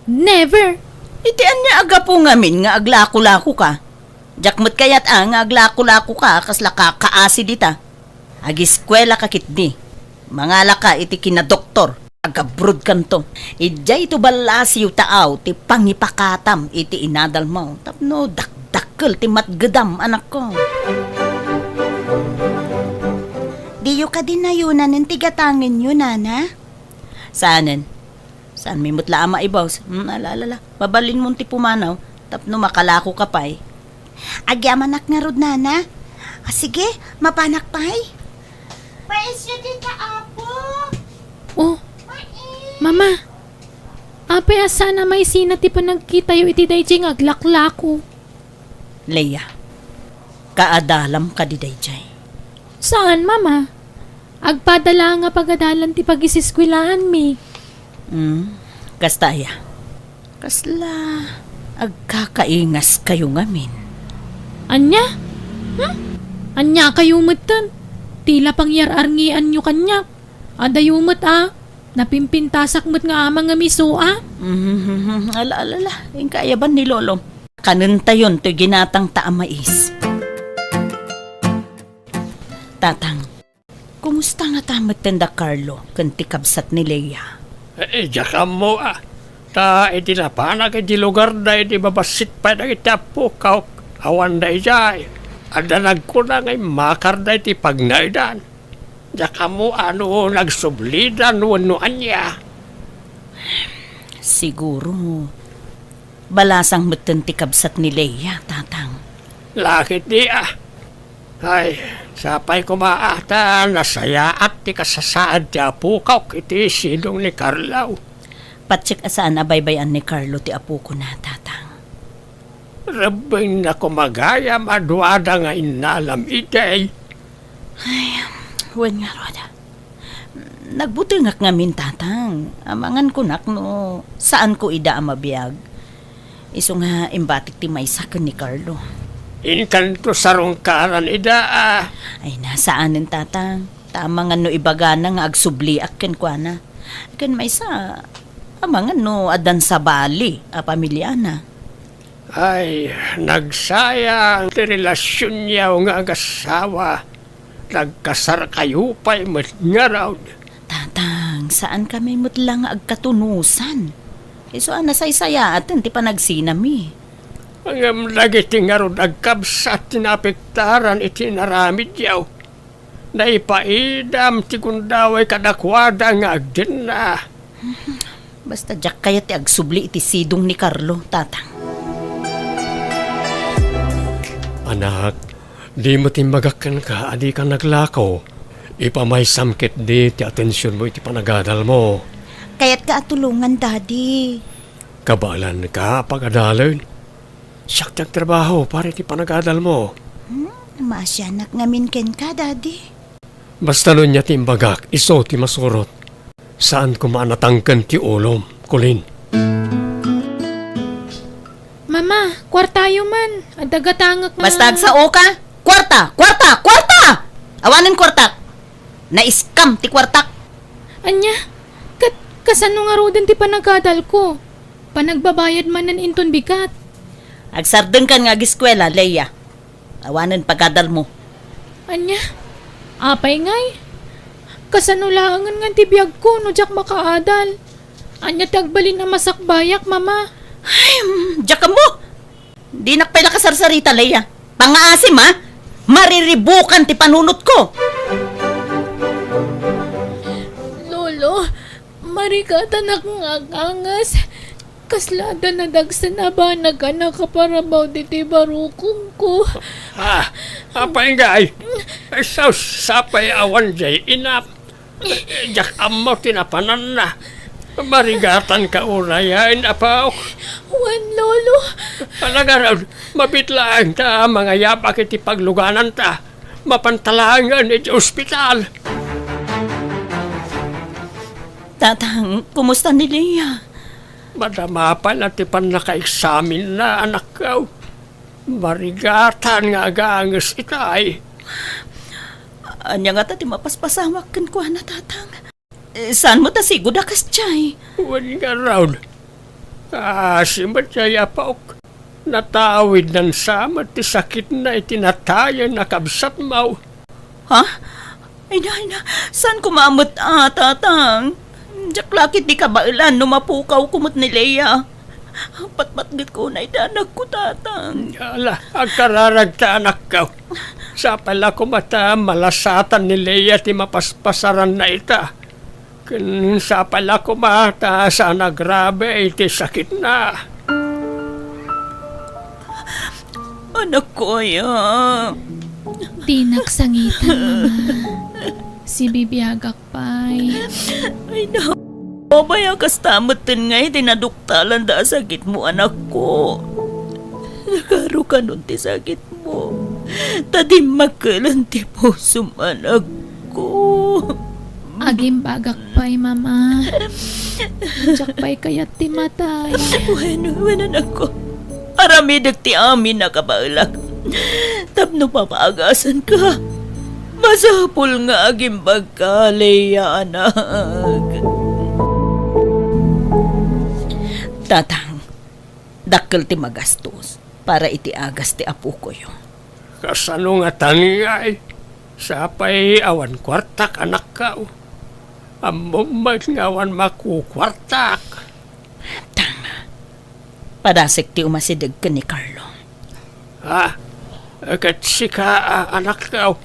Never! Iti anya aga po ngamin nga aglako-lako ka. Jakmat kayat nga aglako-lako ka kasla kaasi dita. Agiskwela ka kitni. Mangala ka iti kinadoktor. Agabrod kanto. Ijay ito balasiw taaw ti pangipakatam iti inadal mo. Tapno dakdakkel ti matgedam anak ko. Diyo ka din na yun ng tigatangin yun, nana? Saanen? Saan may mutla ama ibaws? Alalala. Babalin mo ti pumanaw. Tapno makalako ka pa'y. Agyamanak nga rod, nana. Sige, mapanak pa'y. Mais yun dita, apo! Oh, mama. Apay asana may sina ti panagkita yu iti dayjay nga aglaklako. Leia, kaadalam ka di dayjay. Saan mama? Agpadala nga pagadalan ti pagisiskwelahan mi. Kastaya. Kasla, agkakaingas kayo ngamin. Anya? Anya kayo mutan? Tila pangyararngian nyo kanyak. Adayumot Napimpintasak mo't nga amang nga miso Ala. Yung kayaban ni Lolo. Kanunta yun to ginatang taamais. Tatang, kumusta nga tamat tanda Carlo kanti kabsat ni Leia? Diyan mo Ta iti napanag iti lugar da iti babasit pa na iti apo awan da ijay. Adanag ko na ngay makar da iti pagnaidan. Diyan mo nagsublidan wanuan niya. Siguro, balasang matanti kabsat ni Leia, tatang. Lakit di Ay, sapay ko maata nasaya at ti kasasaad ti apo iti silong ni Carlo. Patsik asaan abaybayan ni Carlo ti apo ko na, tatang. Rabing na kumagaya madwada nga inalam itay. Wen nga roda. Nagbuti nga ngamin tatang. Amangan ko nak no, saan ko ida ang mabiyag. Iso nga imbatik ti may sakon ni Carlo. Inkanto sarong karan ida Ay nasaanin tatang. Tama nga no ibaga na nga agsubli akin kwa na. Kan may sa amangan no adan sa bali a pamilya na. Ay, nagsayang ti relasyon niya nga agasawa. Nagkasar kayo pa'y nga raw. Tatang, saan kami mutlang agkatunusan? Iso nasaysaya atin ti panagsinami. Ang lagi tingarod agkabsat tinapektaran iti naramid yaw. Naipaidam ti kundaway kadakwada nga agdin na. Basta jak kaya ti agsubli iti sidong ni Carlo, tatang. Anak, di mo timbagakan ka, adi ka naglakaw. Ipamay samkit di ti atensyon mo iti panagadal mo. Kaya't ka atulungan, daddy. Kabalan ka pagadalan. Siyak tiyang trabaho para iti panagadal mo. Masyanak ngamin ken ka, daddy. Basta nun niya timbagak, iso ti masurot. Saan ko maanatangkan ti ulom, kulin. Mama, kwartayo man. Adagatangak nga. Basta agsao ka. Kwarta! Kwarta! Kwarta! Awanin kwarta. Na-scam ti kwartak. Anya, kasano nga rodan ti panagadal ko. Panagbabayad man ng inton bigat. Agsardeng kan nga giskwela, Leia. Awanin pagkadal mo. Anya, apay ngay. Kasano laangan nga ti biyag ko no jak makaadal. Anya tagbalin na masakbayak, mama. Diyak mo! Di nakpala ka sarsarita, Leia. Pangaasim, ha? Mariribukan ti panunot ko. Lolo, marikatan akong agangas. Kaslada na dagsan na ba nagkanakaparabaw diti barukong ko. Apay nga ay, sapay awan jay inap. Jak amaw tinapanan na. Marigatan ka unayan, apaw. Wan, lolo. Palagaraw, mabitlaan ta mga yapak iti pagluganan ta. Mapantalangan iti ospital. Tatang, kumusta ni Leia? Madama pa na ti panaka-examin na anak ko. Marigatan nga agangas itay. Anya nga ti mapaspasamak kan kuha na, tatang. Saan mo ta sigod akas tiyay? Huwag nga raw. Simat siya yapak. Natawid ng sama ti sakit na itinatayan na kabsat mau. Ha? Ay na, saan kumamot tatang? Diyak lakit di kabailan no mapukaw kumot ni Leia. Patbatgit ko na idanag ko, tatang. Yala, agkararagta anak ka. Sa pala ko mata malasatan ni Leia ti mapaspasaran na ita. Sa pala ko mata sana grabe iti sakit na. Anak ko, Di naksangitan, mama. Si bibiyagak pa'y. Ay na. Babaya kas tamatin nga tinaduktalan da sakit mo, anak ko. Nagaro ka nun ti sakit mo. Tadi makalan ti pusum, anak ko. Agim bagak pa'y, mama. Jak pa'y kayat ti matay. Bueno, anak ko. Aramidag ti amin na kabailag. Tapno papaagasan ka. Masapul nga agim bagkaleya, anak. Tatang, dakkel ti magastos para iti agas ti apo ko yun. Kasano nga tangyay. Sapay awan kwartak anak ka. Amumag nga awan makukwartak. Tama. Padasik ti umasidag ka ni Carlo. Kat sika anak ka.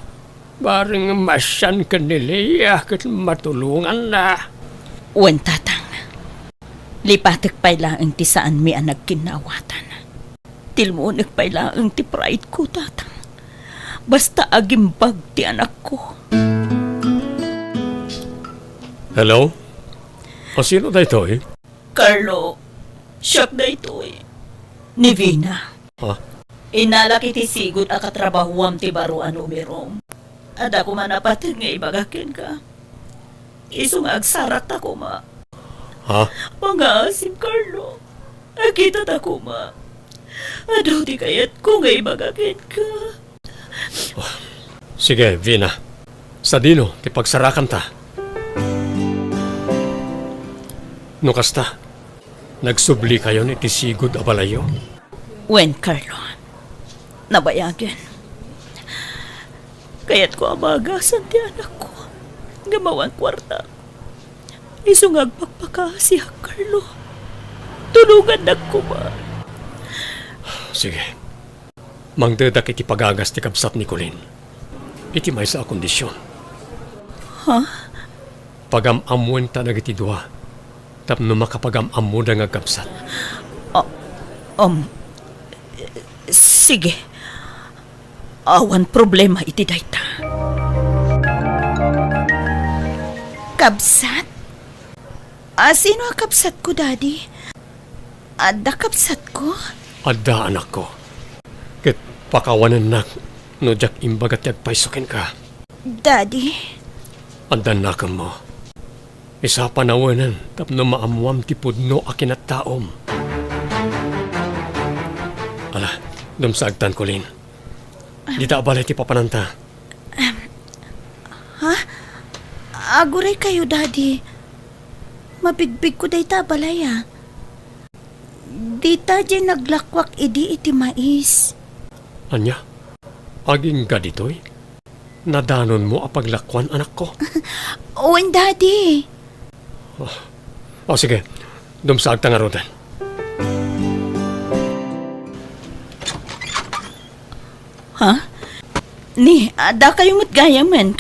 Baring masyan ka ni Leia kat matulungan na. Uwan, tatang. Lipatek pa'y laang ti saan mi ang nagkinawatan. Tilmunik pa'y laang ti pride ko, tatang. Basta agimbag ti anak ko. Hello? O sino da ito eh? Carlo, siyak na ito eh. Ni Vina. Ha? Inalaki ti sigot a katrabahuam ti baruan umirom. Ada ko man napatid nga ibagakin ka. Iso nga agsarat ako ma. Ha? Pangaasim, Carlo. Akita ta ko ma. Adaw di kayat ko nga ibagakin ka. Sige, Vina. Sa dino, ti pagsarakan ta. No kasta, nagsubli kayo ni ti sigod a balayo. Wen, Carlo. Nabayagin. Kaya't ko amagasan ti anak ko. Gamawang kwarta. Iso nga agpagpakasiya, Carlo. Tulugan na ko ba? Sige. Mangdedak iti pagagas ti kabsat ni Colin. Iti may sa kondisyon. Ha? Pagam-amuan ta nagiti dua. Tapno makapagam-amu da nga kabsat. Sige. Awan problema iti dayta. Kabsat? Sino ang kabsat ko, Daddy? Ada kabsat ko? Adda anak ko. Ket pakawanan nak no jak imbagat yagpaisokin ka. Daddy? Adda nakam mo. Isa panawanan tapno maamuam ti pudno akin at taom. Ala, dumsagtan ko lin. Di ta balay ti papananta. Aguray kayo, Daddy. Mabigbig ko day tabalaya. Di ta dyan naglakwak iti mais. Anya, aging ka ditoy? Nadanon mo apaglakwan anak ko. Owen, Daddy. O sige, dumsagtan nga rodan. Ha? Ni, ada kayo matgayaman.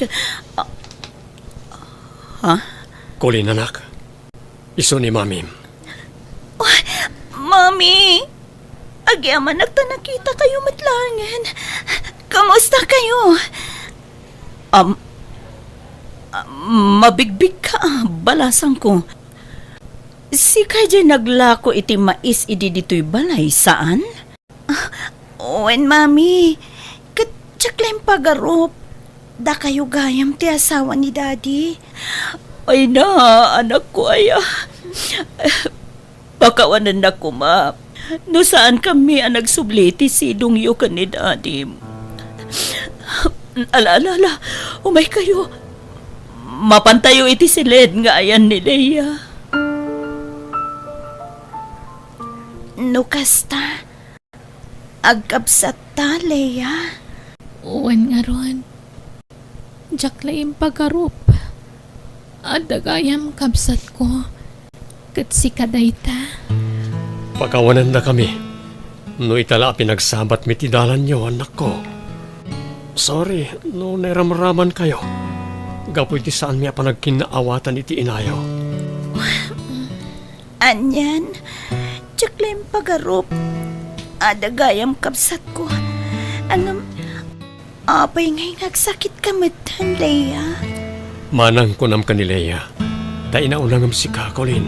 Ha? Kulin anak. Iso ni mamim. Mami! Agyaman nagtanakita kayo matlangan. Kamusta kayo? Mabigbig ka, balasang ko. Si kaya naglako iti mais idi dito'y balay, saan? Owen, Mami. Katsaklaim pagarop. Da kayo gayam ti asawa ni Daddy. Ay na, anak ko ay pakawanan na ko ma. No saan kami ang nagsubliti si Dungyo ka ni Daddy. Ala, umay kayo. Mapantayo iti silid nga ayan ni Leia. No kasta. Agkabsat ta, Leia. Uwan nga ron. Diyak laing pagarup. Adagayam kabsat ko. Kat si kadayta. Pakawanan na kami. No itala pinagsabat mitidalan nyo, anak ko. Sorry, no neramraman kayo. Gapoy ti saan miya panagkinaawatan iti inayaw. Anyan. Tsaklaim pagarop. Adagayam kabsat ko. Anam, apay ngay nagsakit kamatan, Leia. Manang ko nam kanileya. Ta inaunangam si Kakolin.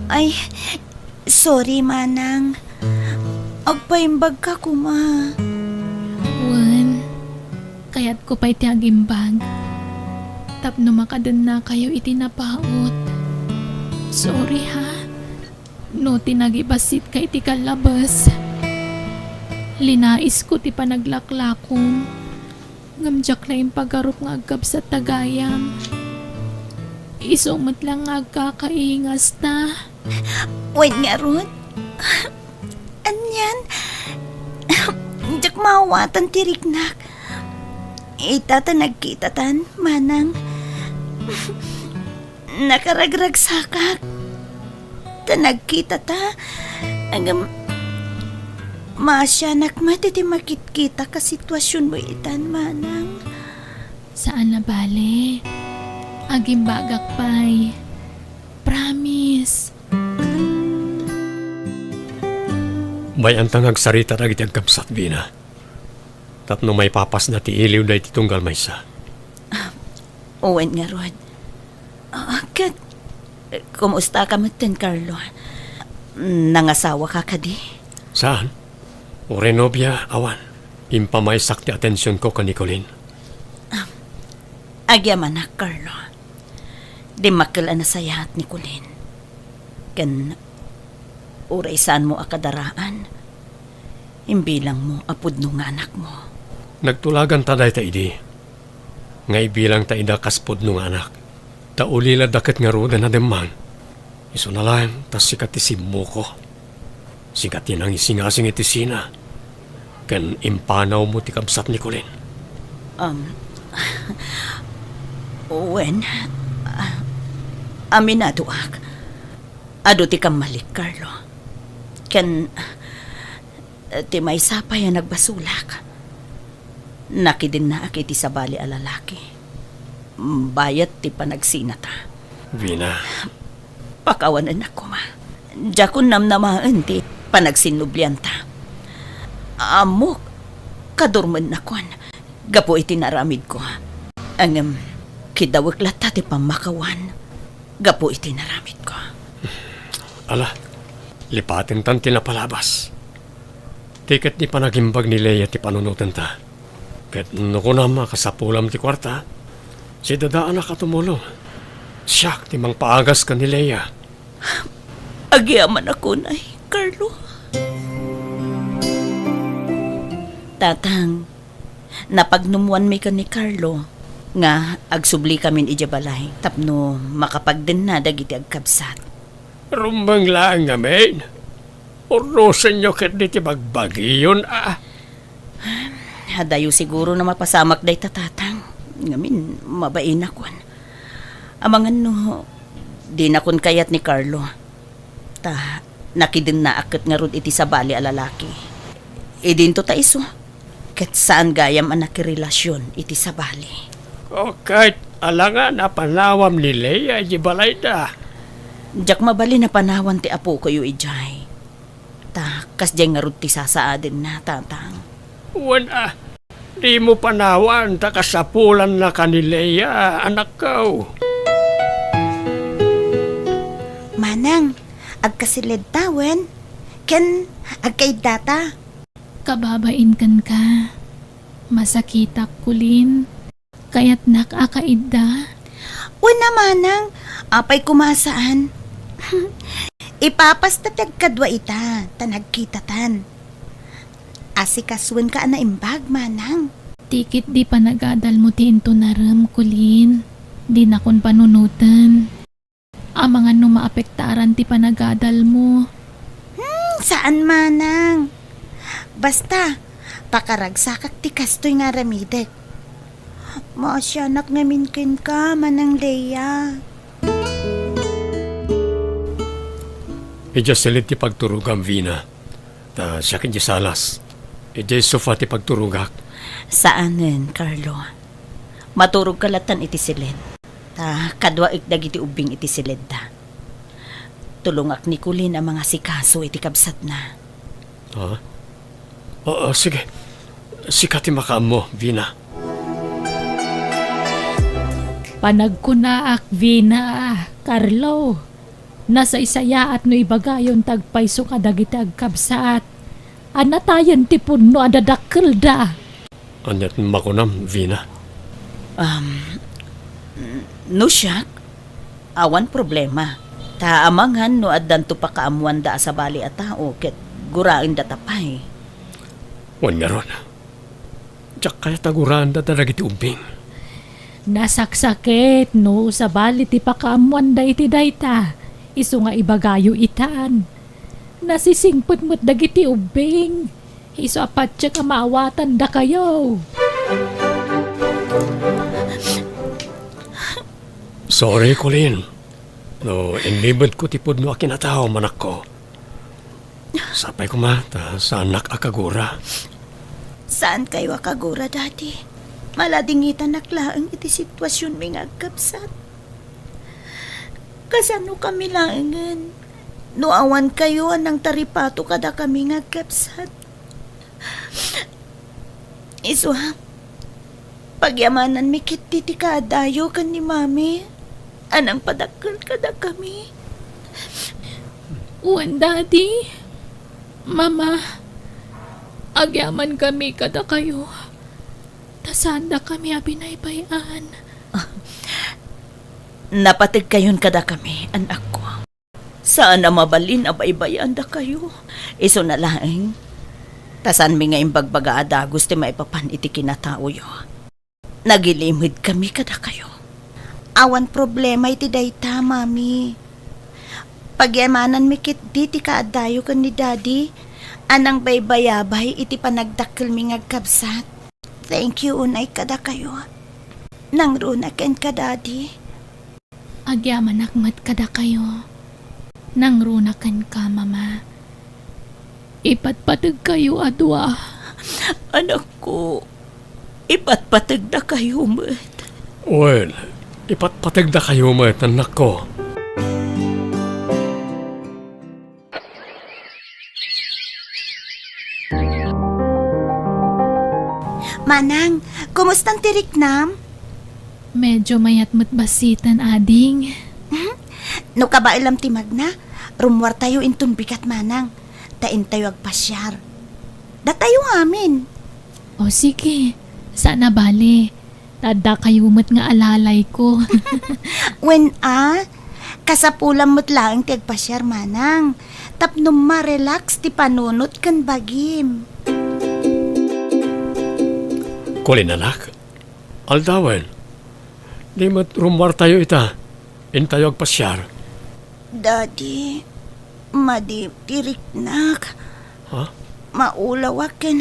Ay, sorry, Manang. Agpaimbag ka kuma. Uwan. Kaya't ko pa'y tiagimbag. Tapno makadan na kayo itinapaot. Sorry ha. No tinagibasit ka iti kalabas. Linais ko ti panaglaklakong. Ngamjak na yung pagarup nga agab sa tagayam. Isumot lang nga agkakaingas na. Wait nga, Ruth. Anyan. Diyak mawatan tiriknak. Itata nagkitatan, Manang. Nakaragrag sakak. Tanagkitata. Agam... Masyanak matiti makit-kita ka sitwasyon mo itan, Manang. Saan na bale? Agimbagak pa'y. Promise. Bayan tangag sarita na giti agkabsat, Vina. Tapno may papas na ti iliw da iti tunggal maysa. Owen nga, Rod. Kumusta ka matin, Carlo? Nangasawa ka di? Saan? Ore nobya, awan. Impamaysak ti atensyon ko ka Nicolin. Agyaman na, Carlo. Di makil na sayat ni Colin. Kan uray saan mo akadaraan. Imbilang mo apod nung anak mo. Nagtulagan taday ta idi. Ngay bilang ta ida kaspod nung anak. Ta ulila daket nga roda na demang. Iso na lang, tas sikat ti simmo ko. Sikat yan ang isingasing iti sina. Kan impanaw mo ti kabsat ni Colin. Owen, aminado ak. Ado ti kamalik, Carlo. Ken, ti may sapay ang nagbasulak. Nakidin na ak iti sabali a lalaki. Bayat ti panagsinata. Vina, Pakawanan ako, ma. Diya ko namnamaan ti panagsinublianta. Amok, kadurman na kon. Gapo iti naramid ko. Ang kidawak lata ti pamakawan. Gapo iti naramid ko. ala, lipatin tan tinapalabas. Tiket ni panagimbag ni Leia ti panunutan ta. Ket nuko na makasapulam ti kwarta, si dadaan na katumulong. Siyak ti mang paagas ka ni Leia. Agyaman ako na, Carlo. Tatang, napagnumuan mi ka ni Carlo, nga agsubli kamin ijabalay, tapno makapagden na dagiti agkabsat. Rumbang lang ngamin. Urusan nyo ket di ti bagbagiyon Hadayo siguro na mapasamak day tatang. Ngamin, mabain akon. Amangan no, di na kon kayat ni Carlo. Ta, nakidin na akit nga rod iti sabali a lalaki. Idin to ta iso. Ket saan gayam ang nakirelasyon iti sabali. O kahit alangan na panawam ni Leia di balay da. Diyak mabali na panawan ti apo ko yu ijay. Ta, kasdyan nga rod ti sasaadin na tatang. Wala, di mo panawan ta kasapulan na ka ni Leia, anak ko. Manang, agkasilid tawen. Ken, agkaidata. Kababain kan ka. Masakitak kulin. Kaya't nakakaidda. Una manang, apay kumasaan. Ipapastatag kadwa ita, tanagkitatan. Asikaswen ka na imbag, manang. Tikit di pa nagadal mo ti into naram kulin. Di na kon panunutan. Amangan no maapektaran ti panagadal mo. Saan manang? Basta, pakaragsakak ti kastoy nga ramidek. Masyanak namin kin ka, manang Leia. Ija silit ti pagturugam Vina. Ta siya kin di salas. Ija sofa ti pagturugak. Saanen, Carlo? Maturog kalatan iti silid. Ta, kadwa ikdag iti ubing iti silid ta. Tulungak ni Kulin ang mga sikaso iti kabsat na. Ha? Oo, sige. Sikati makaam mo, Vina. Panagkunaak, Vina, Carlo. Nasa isaya at no ibagayon tagpayso kadagiti agkabsaat. Anatayan ti punno adadakkel da. Anyat makunam, Vina. No siyak, awan problema. Ta amangan no addan to pa kaamuan da sa bali a tao ket gurain da tapay. Wan nga ron. Diyak kaya taguran da talagiti ubing. Nasaksakit no sa bali ti pakaamuan da iti dayta. Isu nga ibagayo itaan. Nasisingput mo't dagiti ubing. Isu apat siya maawatan da kayo. Sorry, Colin. No, inlibad ko tipod no akinatao, manak ko. Sapay ko mata sa anak akagura. Saan kayo akagura dati? Maladingitan naklaang iti sitwasyon may agkapsat. Kasano kami langan? No awan kayo anang taripato kada kami agkapsat. Isu, pagyamanan mi kit titi kaadayo kan ni mami. Anang padakkel kada kami. Uwan, Daddy. Mama. Agyaman kami kada kayo. Tasanda kami abinaybayan. Napatig kayon kada kami, anak ko. Saan na mabalin abaybayan da kayo? Iso na laeng. Tasan mi nga imbagbaga adagos ti maipapan iti kinatao yo. Nagilimid kami kada kayo. Awan problema iti dayta, mami. Pagyamanan mi kit di ti kaadayo kan ni daddy. Anang baybayabay iti panagdakkel mi ngagkabsat. Thank you unay kada kayo. Nang runaken ka, daddy. Agyaman akmat kada kayo. Nang runakan ka, mama. Ipatpatag kayo adwa. Anak ko, ipatpatag na kayo, mat. Well, ipatpatag na kayo mo, anak ko. Manang, kumustang tiriknam? Medyo mayat mo't basitan, ading. No ka ba ilam timag na? Rumwar tayo intun bikat, manang. Tain tayo agpasyar. Datayo amin. O sige, sana bale. Tada kayo mo't nga alalay ko. When kasapulam mo't lang ti agpasyar, manang. Tapno ma-relax ti panunot kan bagim. Kulin anak, aldawan. Di mo't rumwar tayo ita. In tayo agpasyar. Daddy, madi tiriknak. Ha? Maulawakin.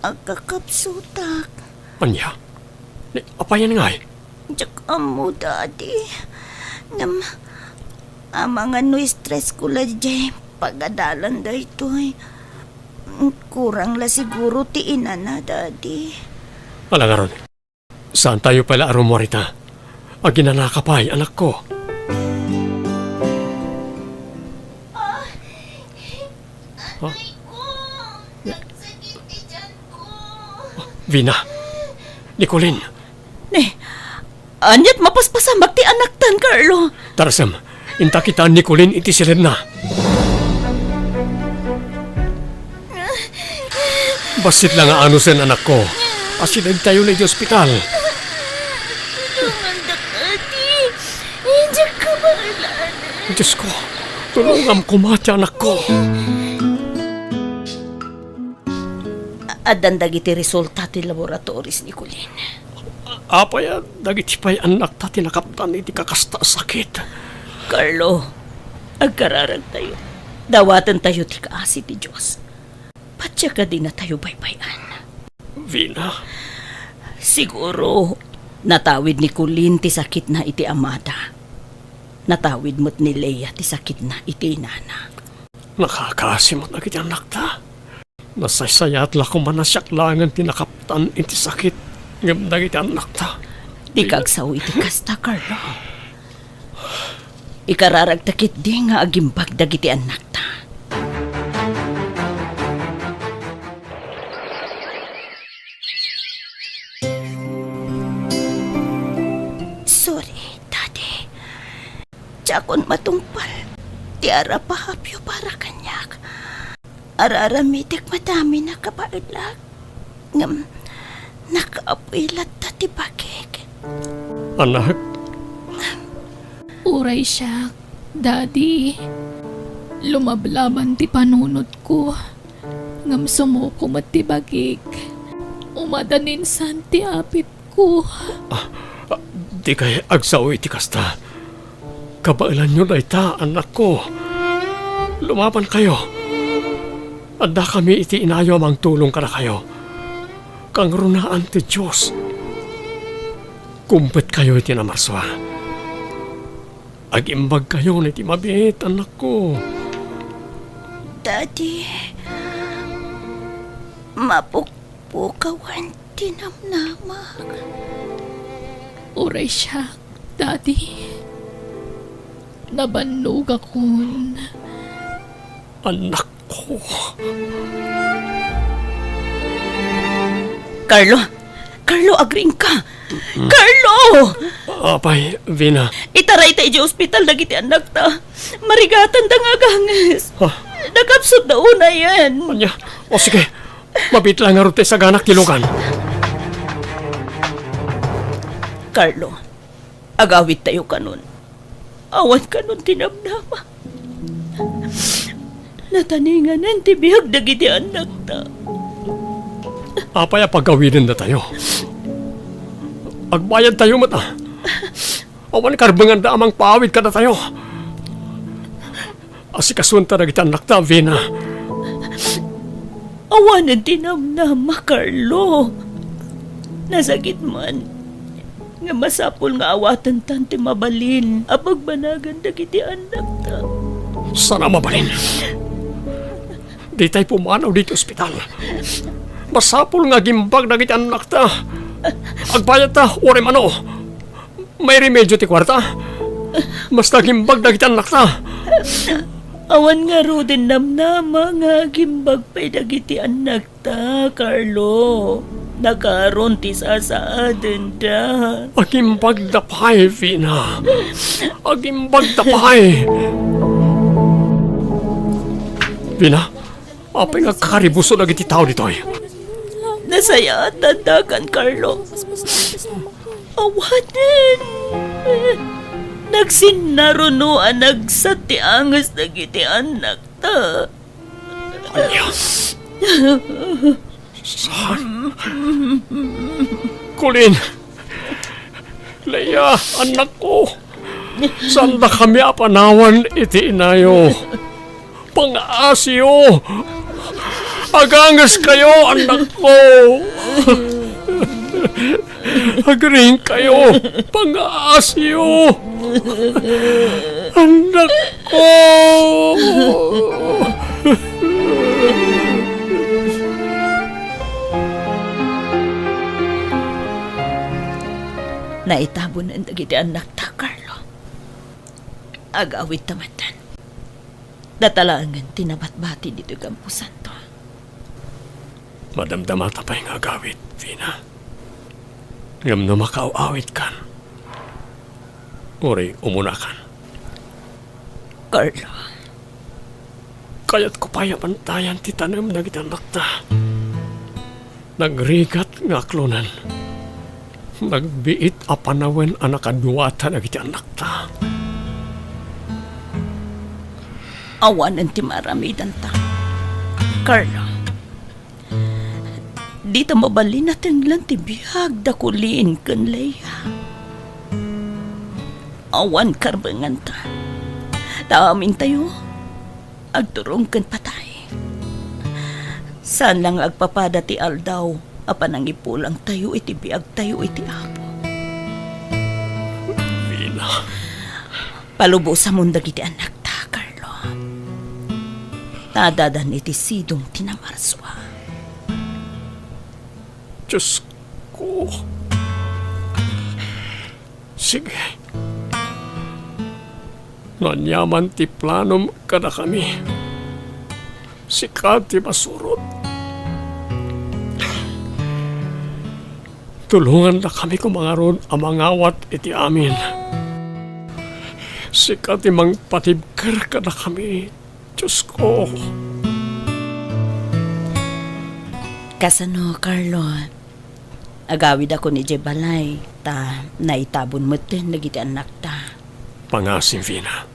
Agkakapsutak. Anya? Ni, apa yan nga eh? Diyak mo, daddy. Ngam, mga no stress ko la jay. Pagadalan da ito eh. Kurang la siguro ti ina na, daddy. Wala nga ron. Saan tayo pala arumwar ita? Aginanakapay, anak ko. Ha? Vina, Nicolin, Anyat mapaspasamak ti anak tan, Carlo. Tarasam, inta kita Nicolin iti silid na. Basit lang nga ano sen anak ko. Asilid tayo na iti ospital. Diyos ko, tulungan ko mati anak ko. Adan dagiti resulta ti laboratories ni Colin. Apaya, dagiti pa'y anak ta tinakaptan iti kakasta sakit. Carlo, agkararag tayo. Dawatan tayo ti kaasi ti Diyos. Patya ka din na tayo baybayan. Vina, Siguro, natawid ni Colin ti sakit na iti amada. Natawid mo't ni Leia ti sakit na iti inana. nakakasimot na kiti anak ta. Nasaysayat la kumanasyak langan tinakaptan iti sakit. Ngam dagiti anak ta. Di kagsaw iti kasta, Carlo. Ikararag takit di nga agimbag dagiti anak ta. Sorry, daddy. Tsakon matungpal. Tiara pahapyo para kanyak. Araramitik madami na kapaidlag. Ngam, nakaapilat tati bakik. Anak, Uray siya, daddy. Lumablaban ti panunot ko. Ngam sumuko mati bagik. Umadanin san ti apit ko. di kay agsaw iti kasta. Kabailan nyo na ita, anak ko. Lumaban kayo. Anda kami iti inayo mang tulong ka na kayo. Kang runaan ti Diyos. Kumpet kayo iti namarswa. Agimbag kayo na iti mabit, anak ko. Daddy, mapukpukawan tinamnamak. Uray siya, daddy. Nabannog akon. Anak ko. Carlo! Carlo, agring ka! Carlo! Apay, Vina. Itaray tayo di ospital dagiti anak ta. Marigatan da nga ganges. Nagapsot na una yan. Anya, o sige, mabit lang nga rute sa ganak tilugan. Carlo, agawit tayo kanon. Awan kanon tinamnama. Nataningan ang tibiyag dagiti anak ta. Apay pagkawinin na tayo. Agbayad tayo mata. Awan karbangan da amang paawid ka na tayo. Asikasunta na kita anak ta, Vina. Awan ang tinamnama, Carlo. Nasagit man. Nga masapol nga awatan tanti mabalin. Abag banagan dagiti anak ta. Sana mabalin. Di tayo pumanaw dito ospital. Masapol nga gimbag na kita anak ta. Agbayad ta, orem ano. May remedyo ti kwarta. Mas nagimbag na kita anak ta. Awan nga ro din namnama nga gimbag pa'y dagiti anak ta, Carlo. Nakaroon ti sasaaden da. Agimbag da pay, Vina. Agimbag da pay. Vina, apay nga karibuso na giti tao ditoy. Nasaya at tandakan, Carlo. Awanin. Nagsinarunuan nagsati angas na giti anak ta. Anya? Saan? Kulin. Leia, anak ko. Saan na kami apanawan iti inayo? Pang-asyo. Agangas kayo, anak ko. Agring kayo, pang-asyo. Anak ko. Naitabon ang dagiti anak ta, Carlo. Agawit tamatan. Datalangan tinabat-bati dito kampusan to. Madamdamata pa yung agawit, Vina. Ngam na makauawit kan. Uri, umuna kan. Carlo, Kaya't ko pa yamantayan ti tanem na gitanak ta. Nagrigat nga klonan. Nagbiit a panawen a nakaduwata na gitanak ta. awan ang timaramidan ta. Carlo, di ta mabalin natin lang tibiyag da kulin kan Leia. Awan karbangan ta. Taamin tayo, agturong kan patay. Saan lang agpapada ti aldaw, apan ang ipulang tayo iti biag tayo iti apo. Vina, Palubo sa mundag iti anak ta, Carlo. Tadadan iti sidong tinamarswa. Diyos ko. Sige. Nanyaman ti planom kada kami. Sikat ti masurot. Tulungan na kami kumangaron ang mangawat iti amin. Sikat ti mangpatibker kada kami. Diyos ko. Kasano, Carlo? Agawid ako ni Jebalay, ta naitabon mo din nagiti anak ta. Pangasim, Vina.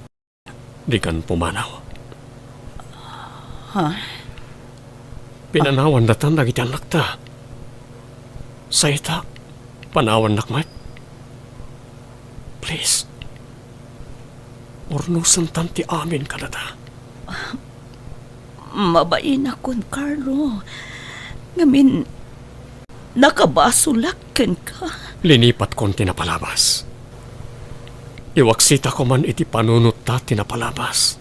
Di kan pumanaw. Ha? Pinanawan datan nagiti anak ta. Sayta, panawan nakmat. Please. Ornusan tanti amin kadata. Mabain akon, Carlo. Ngamin, nakabasulakan ka. Linipat kon tinapalabas. Iwaksita ko man iti panunot ta tinapalabas.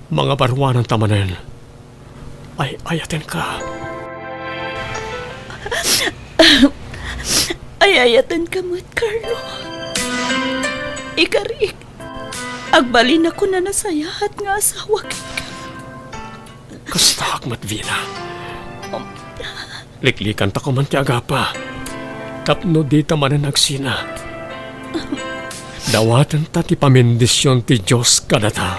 Mga barwanan tamanen, ay ayaten ka. Ayayatan ka mo't, Carlo. Ikarik, agbalin ako na nasayahat nga asawa ka. Kasta akmat, Vina. Liklikan ta ko man ti agapa. Tapno di ta manan nagsina. Dawatan ta ti pamendisyon ti Diyos kadata.